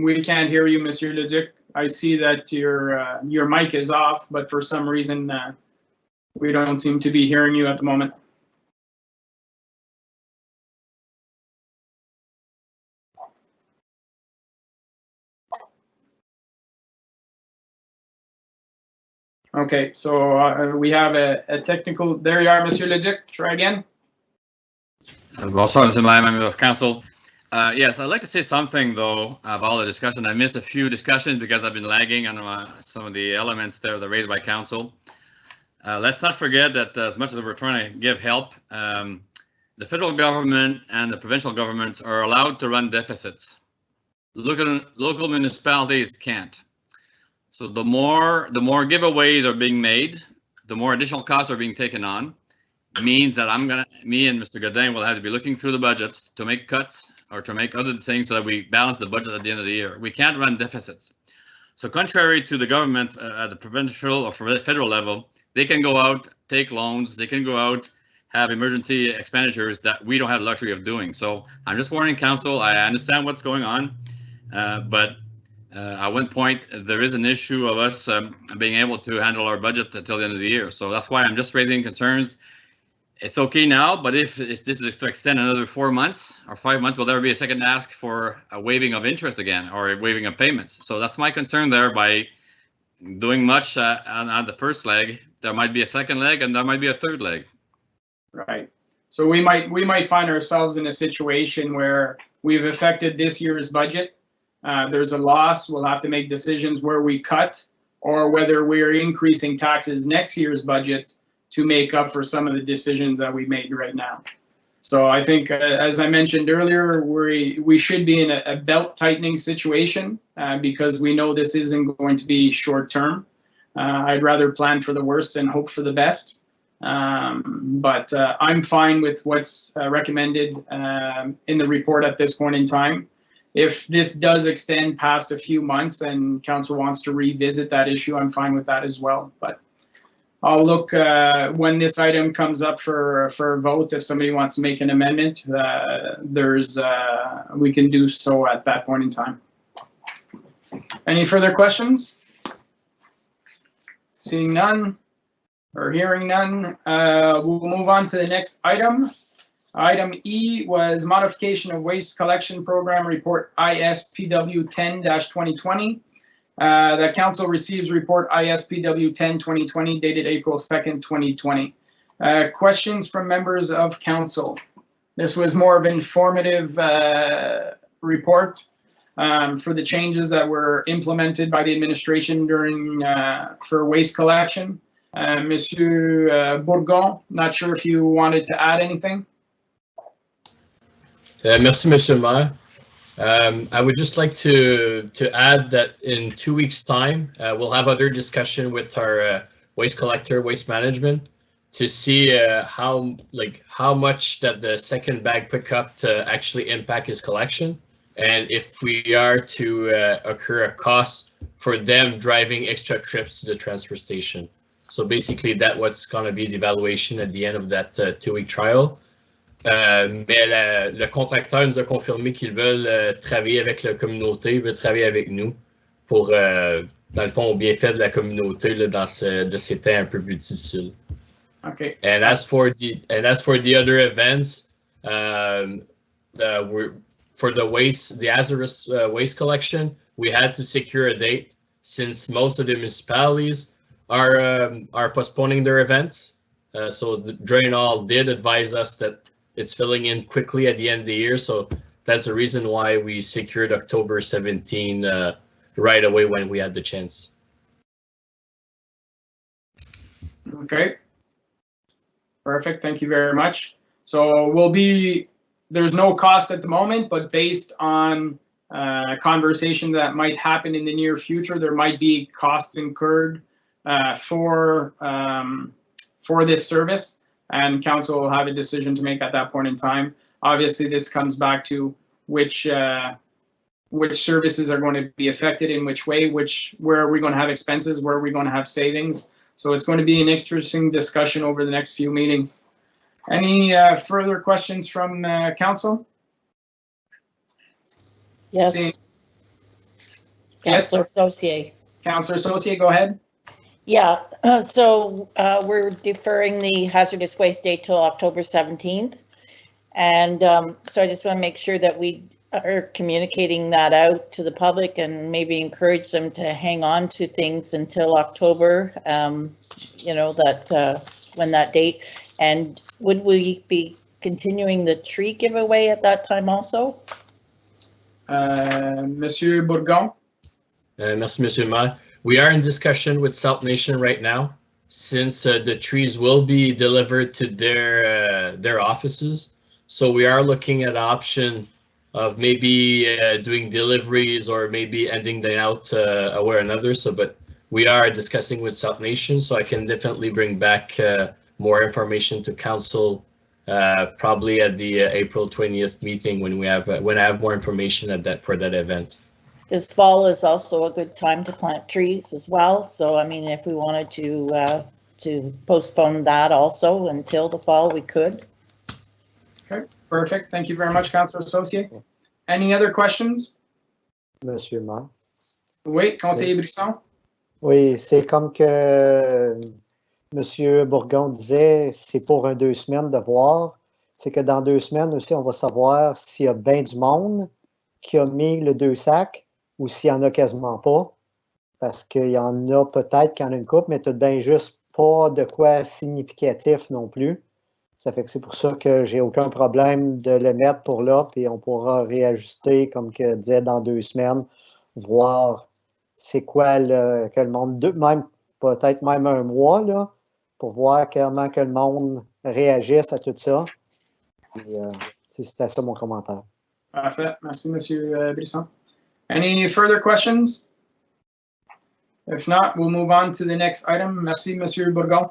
S1: We can't hear you, Monsieur Leduc. I see that your mic is off, but for some reason we don't seem to be hearing you at the moment. Okay, so we have a technical. There you are, Monsieur Leduc. Try again.
S10: Bonsoir, Mr. Mayor, members of council. Yes, I'd like to say something though about the discussion. I missed a few discussions because I've been lagging on some of the elements there that are raised by council. Let's not forget that as much as we're trying to give help, the federal government and the provincial governments are allowed to run deficits. Local municipalities can't. So the more giveaways are being made, the more additional costs are being taken on. Means that me and Mr. Godin will have to be looking through the budgets to make cuts or to make other things so that we balance the budget at the end of the year. We can't run deficits. So contrary to the government at the provincial or federal level, they can go out, take loans, they can go out, have emergency expenditures that we don't have the luxury of doing. So I'm just warning council, I understand what's going on, but at one point there is an issue of us being able to handle our budget until the end of the year. So that's why I'm just raising concerns. It's okay now, but if this is to extend another 4 months or 5 months, will there be a second ask for a waiving of interest again or a waiving of payments? So that's my concern there. By doing much on the first leg, there might be a second leg and there might be a third leg.
S1: Right. So we might find ourselves in a situation where we've affected this year's budget. There's a loss. We'll have to make decisions where we cut or whether we're increasing taxes next year's budget to make up for some of the decisions that we made right now. So I think, as I mentioned earlier, we should be in a belt tightening situation because we know this isn't going to be short term. I'd rather plan for the worst and hope for the best. But I'm fine with what's recommended in the report at this point in time. If this does extend past a few months and council wants to revisit that issue, I'm fine with that as well. But I'll look when this item comes up for a vote. If somebody wants to make an amendment, we can do so at that point in time. Any further questions? Seeing none or hearing none, we'll move on to the next item. Item E was modification of waste collection program report ISPW 10-2020. The council receives report ISPW 10-2020 dated April 2nd, 2020. Questions from members of council. This was more of an informative report for the changes that were implemented by the administration during for waste collection. Monsieur Bourgon, not sure if you wanted to add anything.
S11: Merci, Monsieur le Maire. I would just like to add that in 2 weeks' time, we'll have other discussion with our waste collector, waste management, to see how much that the second bag pickup to actually impact his collection, and if we are to occur a cost for them driving extra trips to the transfer station. So basically, that's what's going to be the evaluation at the end of that 2-week trial. Mais le contracteur nous a confirmé qu'ils veulent travailler avec la communauté, ils veulent travailler avec nous pour, dans le fond, au bienfait de la communauté là, de ces temps un peu plus difficiles.
S1: Okay.
S11: And as for the other events, for the hazardous waste collection, we had to secure a date since most of the municipalities are postponing their events. So the Drain All did advise us that it's filling in quickly at the end of the year, so that's the reason why we secured October 17 right away when we had the chance.
S1: Okay. Perfect. Thank you very much. So there's no cost at the moment, but based on conversation that might happen in the near future, there might be costs incurred for this service. And council will have a decision to make at that point in time. Obviously, this comes back to which services are going to be affected in which way, where are we going to have expenses, where are we going to have savings. So it's going to be an interesting discussion over the next few meetings. Any further questions from council?
S7: Yes. Councillor Saucier.
S1: Councillor Saucier, go ahead.
S7: Yeah, so we're deferring the hazardous waste date till October 17th. And so I just want to make sure that we are communicating that out to the public and maybe encourage them to hang on to things until October, you know, that when that date. And would we be continuing the tree giveaway at that time also?
S1: Monsieur Bourgon.
S11: Merci, Monsieur le Maire. We are in discussion with South Nation right now, since the trees will be delivered to their offices. So we are looking at option of maybe doing deliveries or maybe ending them out one way or another. So, but we are discussing with South Nation, so I can definitely bring back more information to council probably at the April 20th meeting when I have more information for that event.
S7: This fall is also a good time to plant trees as well. So, I mean, if we wanted to postpone that also until the fall, we could.
S1: Okay, perfect. Thank you very much, Councillor Saucier. Any other questions?
S4: Monsieur le Maire.
S1: Oui, Conseiller Brisson.
S4: Oui, c'est comme que Monsieur Bourgon disait, c'est pour 2 semaines de voir. C'est que dans 2 semaines aussi, on va savoir s'il y a bien du monde qui a mis le 2 sacs ou s'il n'y en a quasiment pas. Parce qu'il y en a peut-être qu'il y en a une couple, mais tout de bien juste pas de quoi significatif non plus. Ça fait que c'est pour ça que j'ai aucun problème de le mettre pour là, puis on pourra réajuster, comme que disait, dans 2 semaines, voir c'est quoi que le monde, même peut-être même 1 mois, là, pour voir comment que le monde réagisse à tout ça. C'était ça mon commentaire.
S1: Parfait. Merci, M. Brisson. Any further questions? If not, we'll move on to the next item. Merci, M. Bourgon.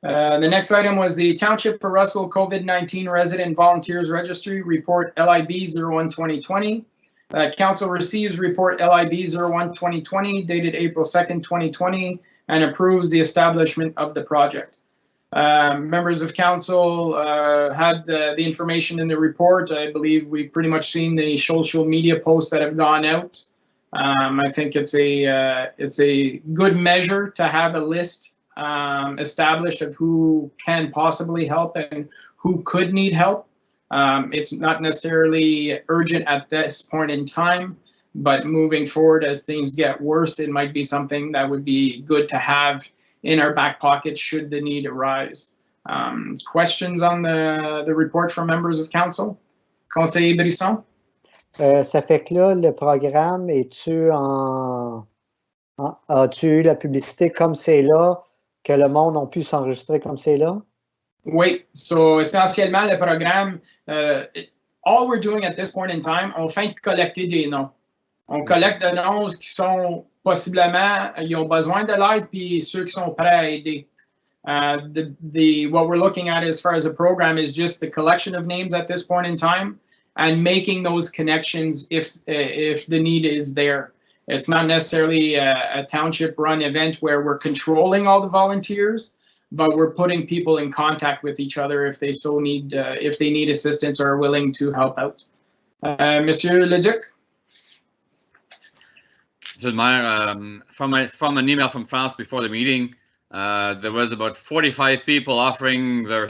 S1: The next item was the Township for Russell COVID-19 Resident Volunteers Registry Report LIB 01-2020. Council receives report LIB 01-2020 dated April 2nd, 2020 and approves the establishment of the project. Members of council had the information in the report. I believe we've pretty much seen the social media posts that have gone out. I think it's a good measure to have a list established of who can possibly help and who could need help. It's not necessarily urgent at this point in time, but moving forward as things get worse, it might be something that would be good to have in our back pocket should the need arise. Questions on the report from members of council? Conseiller Brisson?
S4: Ça fait que là, le programme, as-tu eu la publicité comme c'est là, que le monde a pu s'enregistrer comme c'est là?
S1: Oui, so essentiellement, le programme, all we're doing at this point in time, on fait collecter des noms. On collecte des noms qui sont possiblement, ils ont besoin de l'aide, puis ceux qui sont prêts à aider. What we're looking at as far as a program is just the collection of names at this point in time and making those connections if the need is there. It's not necessarily a township-run event where we're controlling all the volunteers, but we're putting people in contact with each other if they so need, if they need assistance or are willing to help out. Monsieur Leduc?
S10: From an email from France before the meeting, there was about 45 people offering their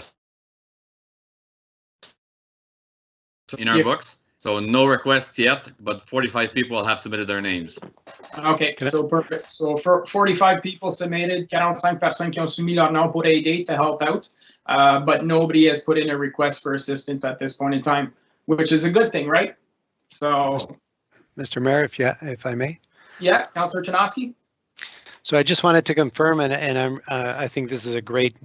S10: in our books. So no requests yet, but 45 people have submitted their names.
S1: Okay, so perfect. So for 45 people submitted, 45 personnes qui ont soumis leur nom pour aider to help out, but nobody has put in a request for assistance at this point in time, which is a good thing, right? So,
S5: Mr. Mayor, if I may.
S1: Yeah, Councillor Chinoski.
S5: So I just wanted to confirm, and I think this is a great,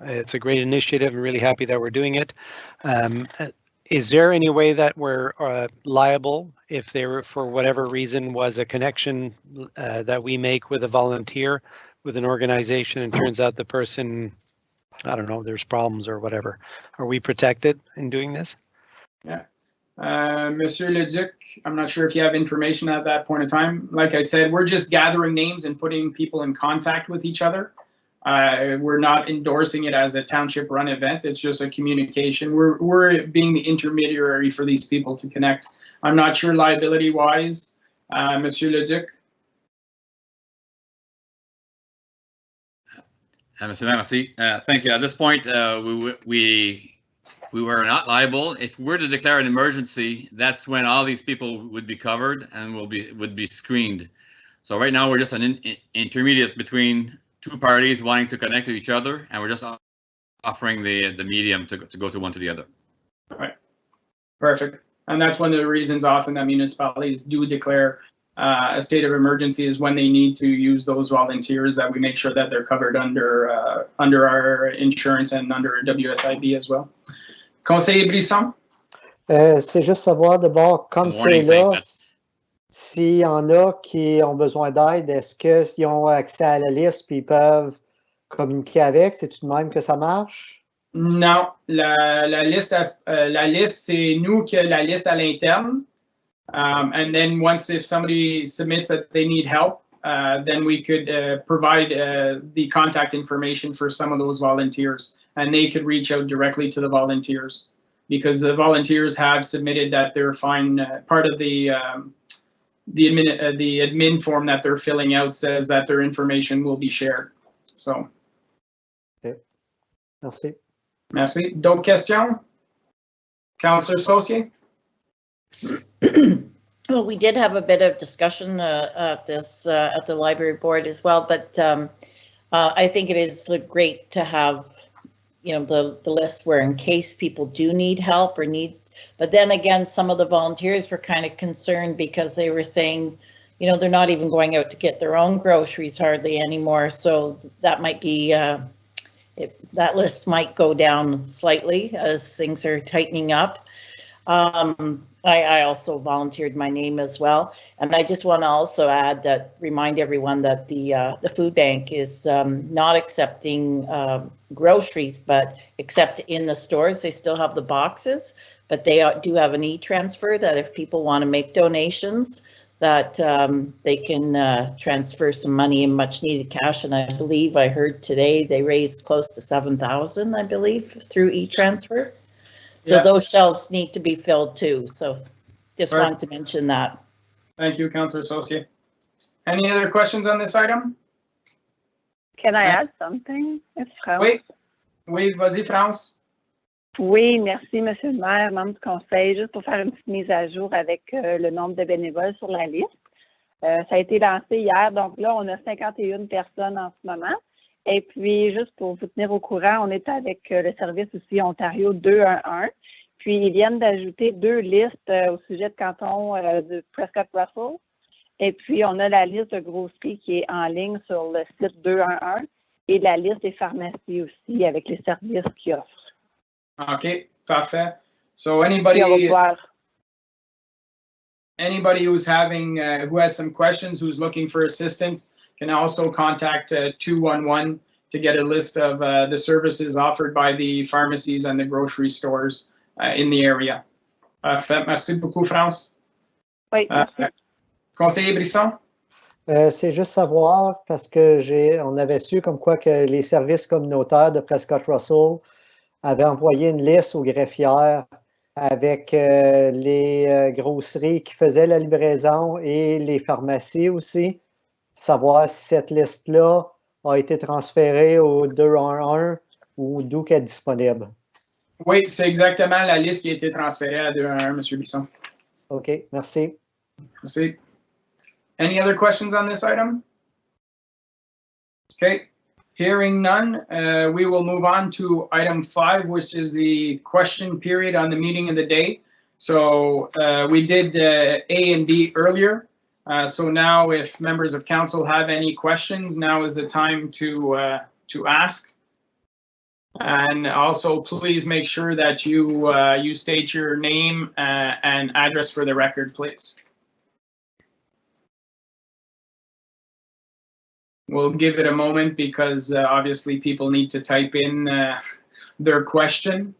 S5: it's a great initiative. I'm really happy that we're doing it. Is there any way that we're liable if there, for whatever reason, was a connection that we make with a volunteer, with an organization, and turns out the person, I don't know, there's problems or whatever? Are we protected in doing this?
S1: Yeah. Monsieur Leduc, I'm not sure if you have information at that point in time. Like I said, we're just gathering names and putting people in contact with each other. We're not endorsing it as a township-run event. It's just a communication. We're being the intermediary for these people to connect. I'm not sure liability-wise, Monsieur Leduc.
S10: Mr. Mayor, merci. Thank you. At this point, we were not liable. If we were to declare an emergency, that's when all these people would be covered and would be screened. So right now we're just an intermediate between two parties wanting to connect to each other, and we're just offering the medium to go to one to the other.
S1: All right, perfect. And that's one of the reasons often that municipalities do declare a state of emergency is when they need to use those volunteers, that we make sure that they're covered under our insurance and under WSIB as well. Conseiller Brisson?
S4: C'est juste savoir d'abord, comme c'est là, s'il y en a qui ont besoin d'aide, est-ce qu'ils ont accès à la liste puis ils peuvent communiquer avec? C'est-tu de même que ça marche?
S1: Non, la liste, c'est nous qui avons la liste à l'interne. And then once if somebody submits that they need help, then we could provide the contact information for some of those volunteers, and they could reach out directly to the volunteers because the volunteers have submitted that they're fine. Part of the admin form that they're filling out says that their information will be shared. So.
S4: Okay. Merci.
S1: Merci. D'autres questions? Councillor Saucier?
S7: Well, we did have a bit of discussion at the library board as well, but I think it is great to have, the list where in case people do need help or need, but then again, some of the volunteers were kind of concerned because they were saying, they're not even going out to get their own groceries hardly anymore. So that might be, that list might go down slightly as things are tightening up. I also volunteered my name as well. And I just want to also add that, remind everyone that the food bank is not accepting groceries, but except in the stores, they still have the boxes, but they do have an e-transfer that if people want to make donations, that they can transfer some money in much needed cash. And I believe I heard today they raised close to 7,000, I believe, through e-transfer. So those shelves need to be filled too. So just wanted to mention that.
S1: Thank you, Councillor Saucier. Any other questions on this item?
S12: Can I add something? It's France.
S1: Oui, oui, vas-y, France.
S12: Oui, merci, Monsieur le maire, membre du Conseil. Juste pour faire une petite mise à jour avec le nombre de bénévoles sur la liste. Ça a été lancé hier, donc là, on a 51 personnes en ce moment. Et puis, juste pour vous tenir au courant, on est avec le service aussi Ontario 211. Puis, ils viennent d'ajouter 2 listes au sujet de canton de Prescott-Russell. Et puis, on a la liste de grosseries qui est en ligne sur le site 211 et la liste des pharmacies aussi avec les services qu'ils offrent.
S1: OK, parfait. So anybody who's having, who has some questions, who's looking for assistance, can also contact 211 to get a list of the services offered by the pharmacies and the grocery stores in the area. Merci beaucoup, France.
S12: Oui, merci.
S1: Conseiller Brisson?
S4: C'est juste savoir, parce que on avait su comme quoi que les services communautaires de Prescott-Russell avaient envoyé une liste aux greffières avec les grosseries qui faisaient la livraison et les pharmacies aussi. Savoir si cette liste-là a été transférée au 211 ou d'où qu'elle est disponible.
S1: Oui, c'est exactement la liste qui a été transférée à 211, M. Bisson.
S4: OK, merci.
S1: Merci. Any other questions on this item? Okay, hearing none, we will move on to item 5, which is the question period on the meeting of the day. So we did A and B earlier. So now if members of council have any questions, now is the time to ask. And also please make sure that you state your name and address for the record, please. We'll give it a moment because obviously people need to type in their question.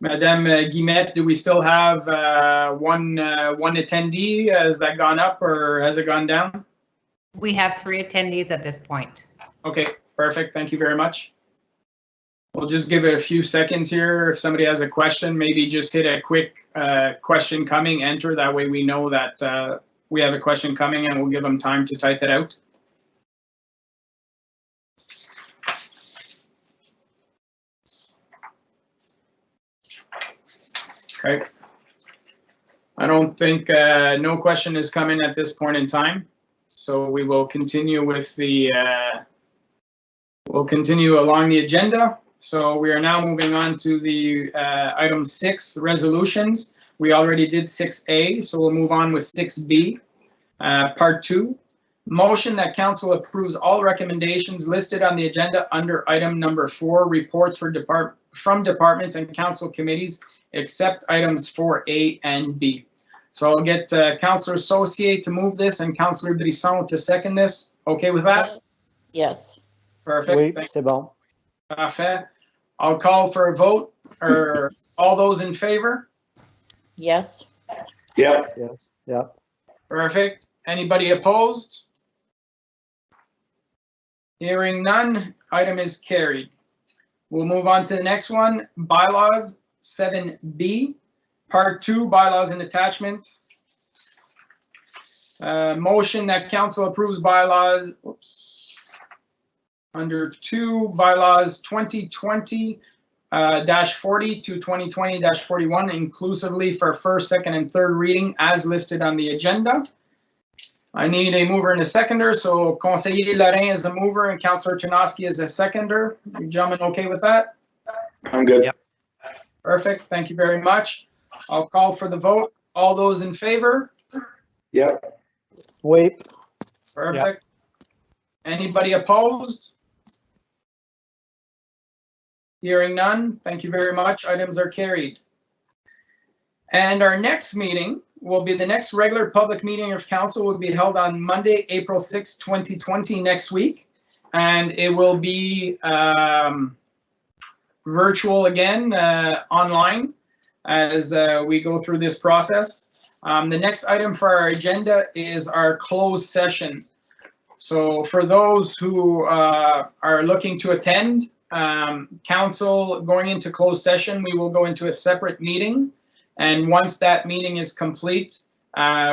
S1: Madame Guillemette, do we still have one attendee? Has that gone up or has it gone down?
S2: We have 3 attendees at this point.
S1: Okay, perfect. Thank you very much. We'll just give it a few seconds here. If somebody has a question, maybe just hit a quick question coming, enter. That way we know that we have a question coming and we'll give them time to type it out. Okay. I don't think no question is coming at this point in time. So we will continue with the, we'll continue along the agenda. So we are now moving on to the item 6, resolutions. We already did 6A, so we'll move on with 6B. Part 2, motion that council approves all recommendations listed on the agenda under item number 4, reports from departments and council committees, except items 4A and B. So I'll get Councillor Saucier to move this and Councillor Brisson to second this. Okay with that?
S7: Yes.
S1: Perfect.
S4: Oui,
S1: Thank
S4: c'est bon.
S1: Parfait. I'll call for a vote. Or all those in favor?
S7: Yes.
S3: Yep.
S4: Yes. Yep.
S1: Perfect. Anybody opposed? Hearing none, item is carried. We'll move on to the next one, bylaws 7B, part 2, bylaws and attachments. Motion that council approves bylaws, under 2, bylaws 2020-40 to 2020-41 inclusively for first, second, and third reading as listed on the agenda. I need a mover and a seconder, so Conseiller Lorrain is the mover and Councillor Tarnowski is a seconder. You gentlemen okay with that?
S3: I'm good.
S5: Yep.
S1: Perfect, thank you very much. I'll call for the vote. All those in favor?
S3: Yep.
S4: Oui.
S1: Perfect. Anybody opposed? Hearing none, thank you very much. Items are carried. And our next meeting will be the next regular public meeting of council will be held on Monday, April 6, 2020, next week. And it will be virtual again, online, as we go through this process. The next item for our agenda is our closed session. So for those who are looking to attend, council going into closed session, we will go into a separate meeting. And once that meeting is complete,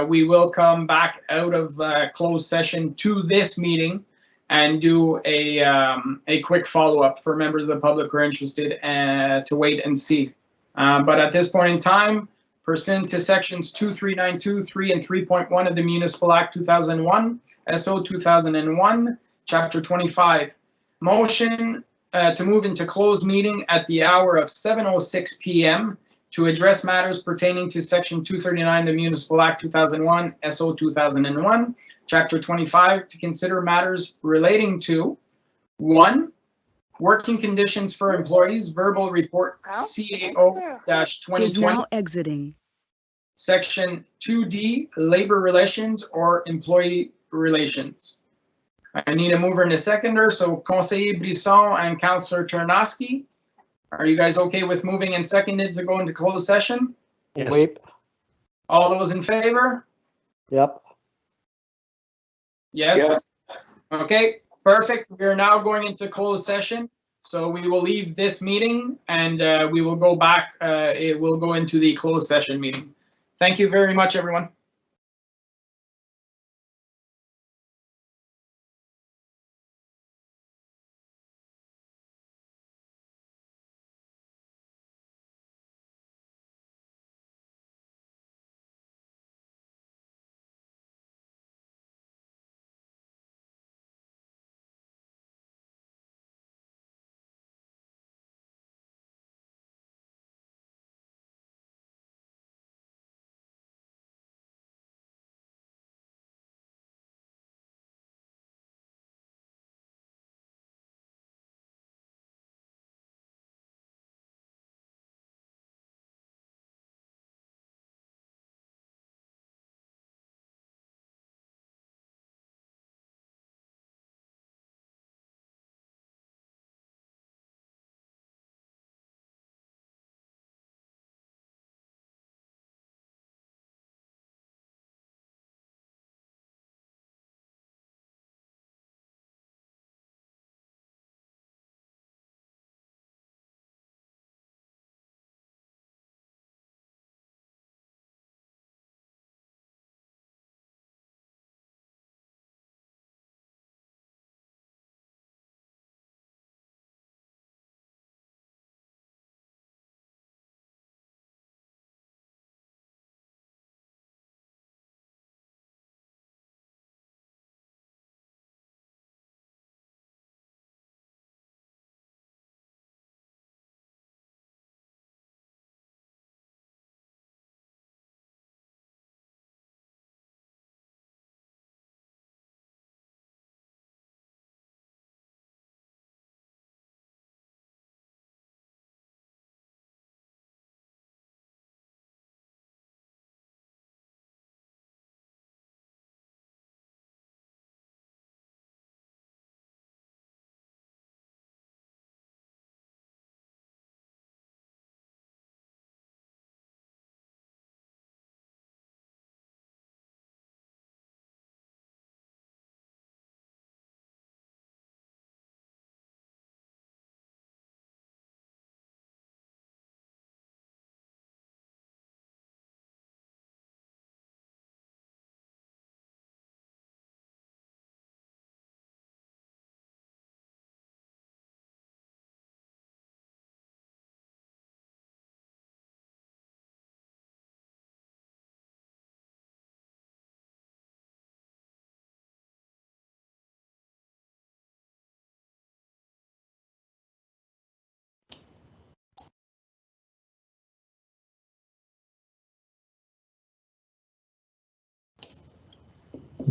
S1: we will come back out of closed session to this meeting and do a quick follow-up for members of the public who are interested to wait and see. But at this point in time, pursuant to sections 2392, 3 and 3.1 of the Municipal Act 2001, SO 2001, Chapter 25, motion to move into closed meeting at the hour of 7:06 p.m. to address matters pertaining to Section 239 of the Municipal Act 2001, SO 2001, Chapter 25, to consider matters relating to 1. Working conditions for employees, verbal report CAO-2020.
S13: Is now exiting.
S1: Section 2D, labor relations or employee relations. I need a mover and a seconder, so Conseiller Brisson and Councillor Ternoski. Are you guys okay with moving and seconded to go into closed session?
S3: Yes.
S4: Oui.
S1: All those in favor?
S4: Yep.
S1: Yes?
S3: Yep.
S1: Okay, perfect. We are now going into closed session. So we will leave this meeting and we will go back, it will go into the closed session meeting. Thank you very much, everyone.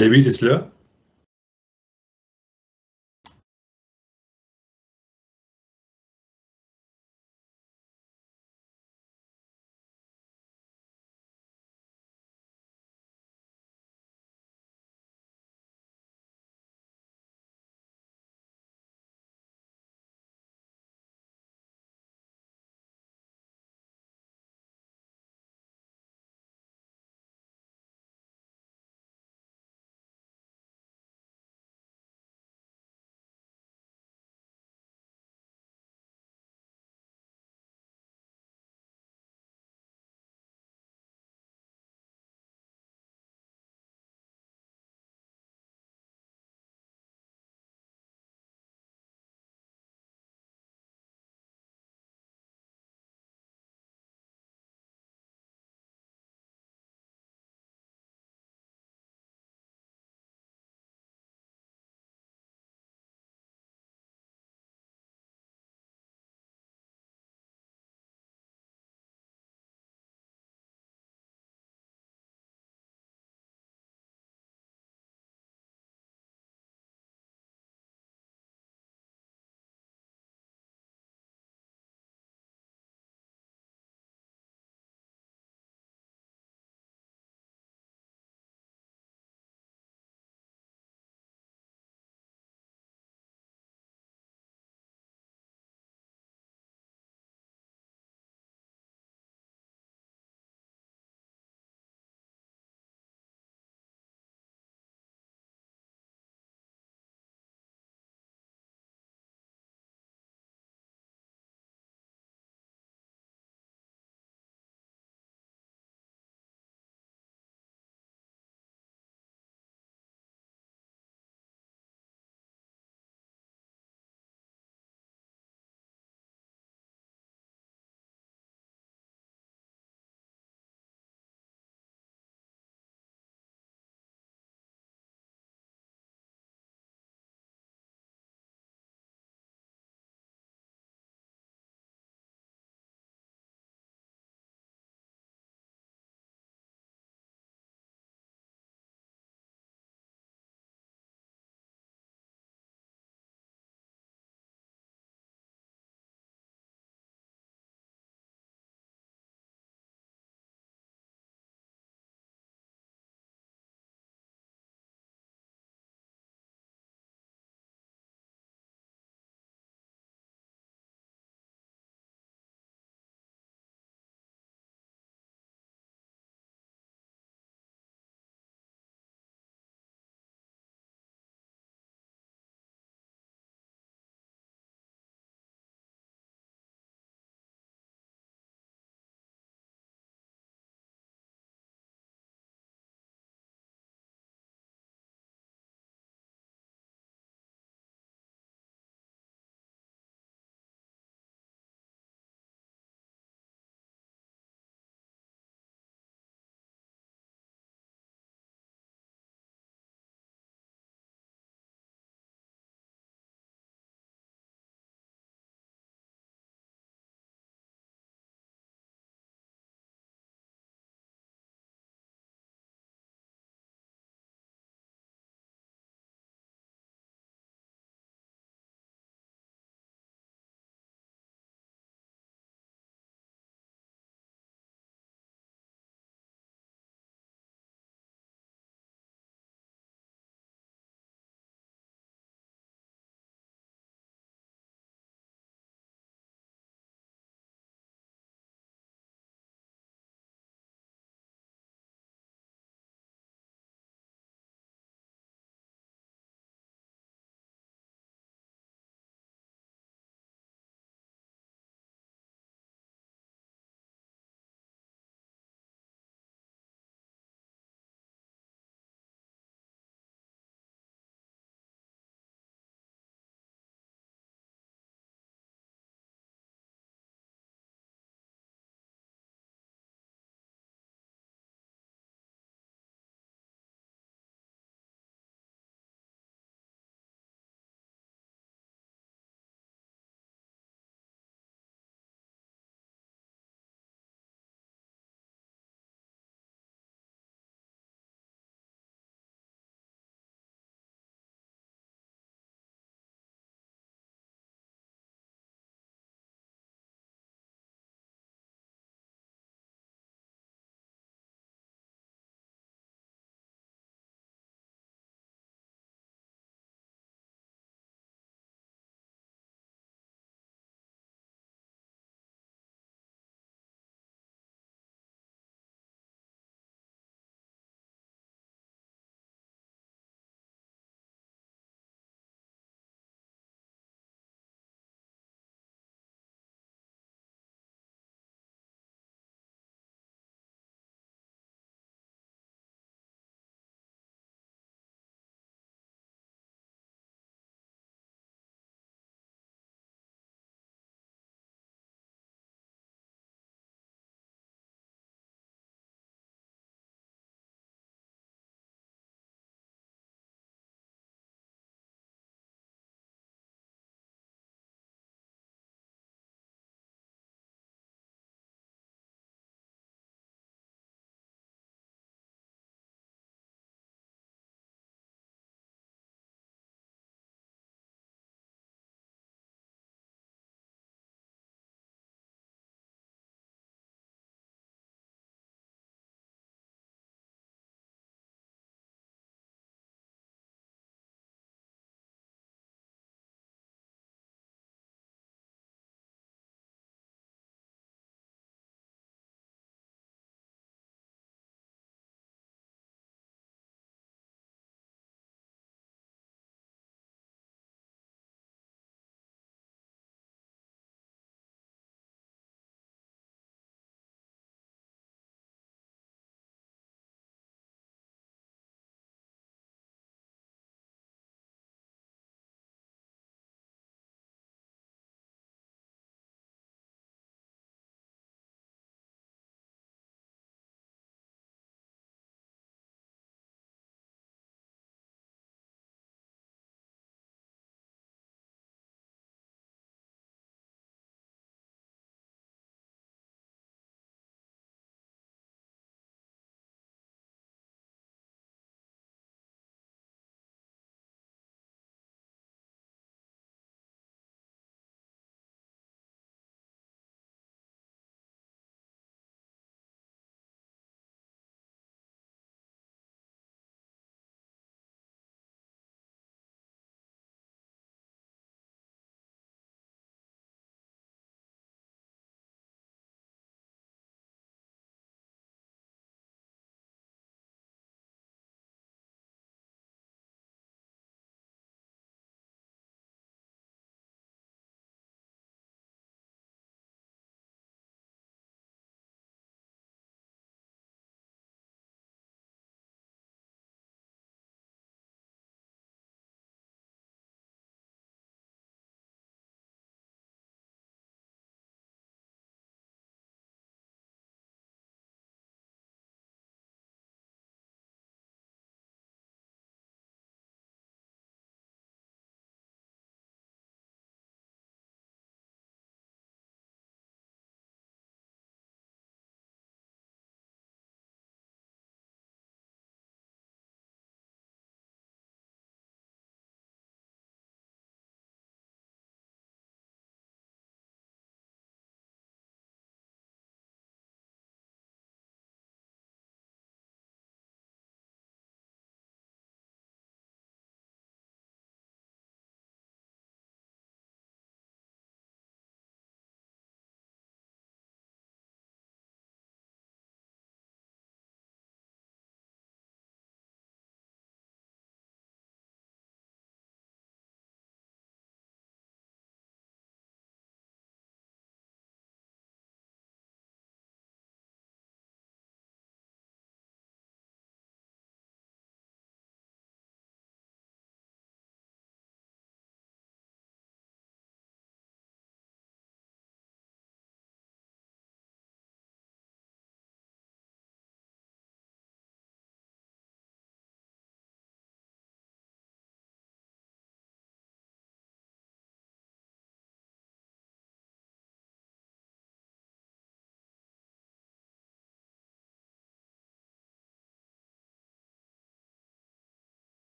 S9: Debbie, t'es-tu là?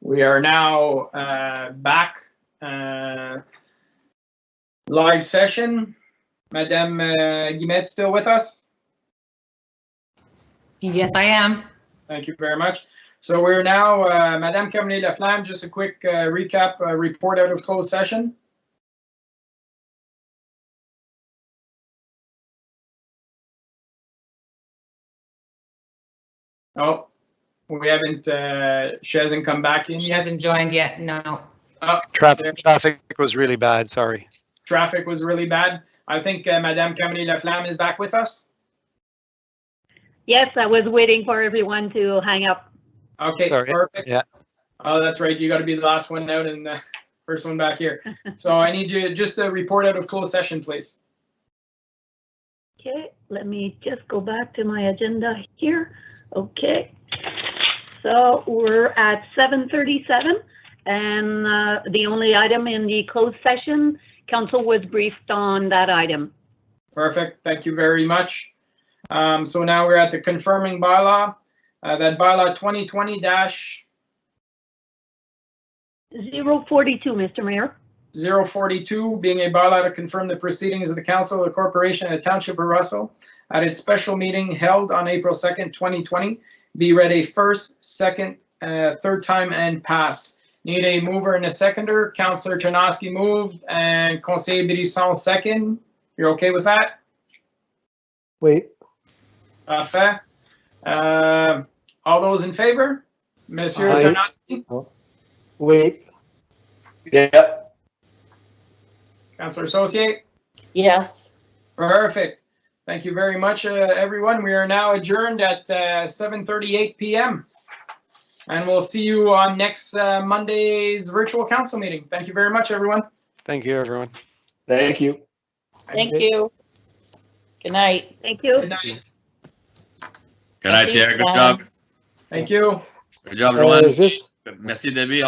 S1: We are now back live session. Madame Guillemette still with us?
S2: Yes, I am.
S1: Thank you very much. So we're now, Madame Carmenet-Laflamme, just a quick recap, report out of closed session. Oh, we haven't, she hasn't come back in
S2: She
S1: yet.
S2: hasn't joined yet, no.
S1: Oh,
S5: Traffic was really bad, sorry.
S1: traffic was really bad. I think Madame Carmenet-Laflamme is back with us.
S6: Yes, I was waiting for everyone to hang up.
S1: Okay,
S5: Sorry.
S1: perfect.
S5: Yeah.
S1: Oh, that's right. You got to be the last one out and the first one back here. So I need you just to report out of closed session, please.
S6: Okay, let me just go back to my agenda here. Okay, so we're at 7:37, and the only item in the closed session, council was briefed on that item.
S1: Perfect. Thank you very much. So now we're at the confirming bylaw. That bylaw 2020-042,
S6: 042, Mr. Mayor.
S1: being a bylaw to confirm the proceedings of the council of the corporation and the township of Russell at its special meeting held on April 2nd, 2020, be read a first, second, third time and passed. Need a mover and a seconder. Councillor Tarnowski moved and Conseil Brisson second. You're okay with that?
S4: Oui.
S1: Parfait. All those in favor? Monsieur
S4: Aye.
S1: Tarnowski?
S4: Oui.
S3: Yeah.
S1: Councillor Associate?
S7: Yes.
S1: Perfect. Thank you very much, everyone. We are now adjourned at 7:38 p.m. And we'll see you on next Monday's virtual council meeting. Thank you very much, everyone.
S5: Thank you, everyone.
S3: Thank you.
S7: Thank you. Good night.
S6: Thank you.
S1: Good night.
S10: Good night,
S7: Merci,
S10: Pierre. Good
S7: Stan.
S10: job.
S1: Thank you.
S10: Good job, Joanne.
S4: Juste
S10: Merci, Debbie.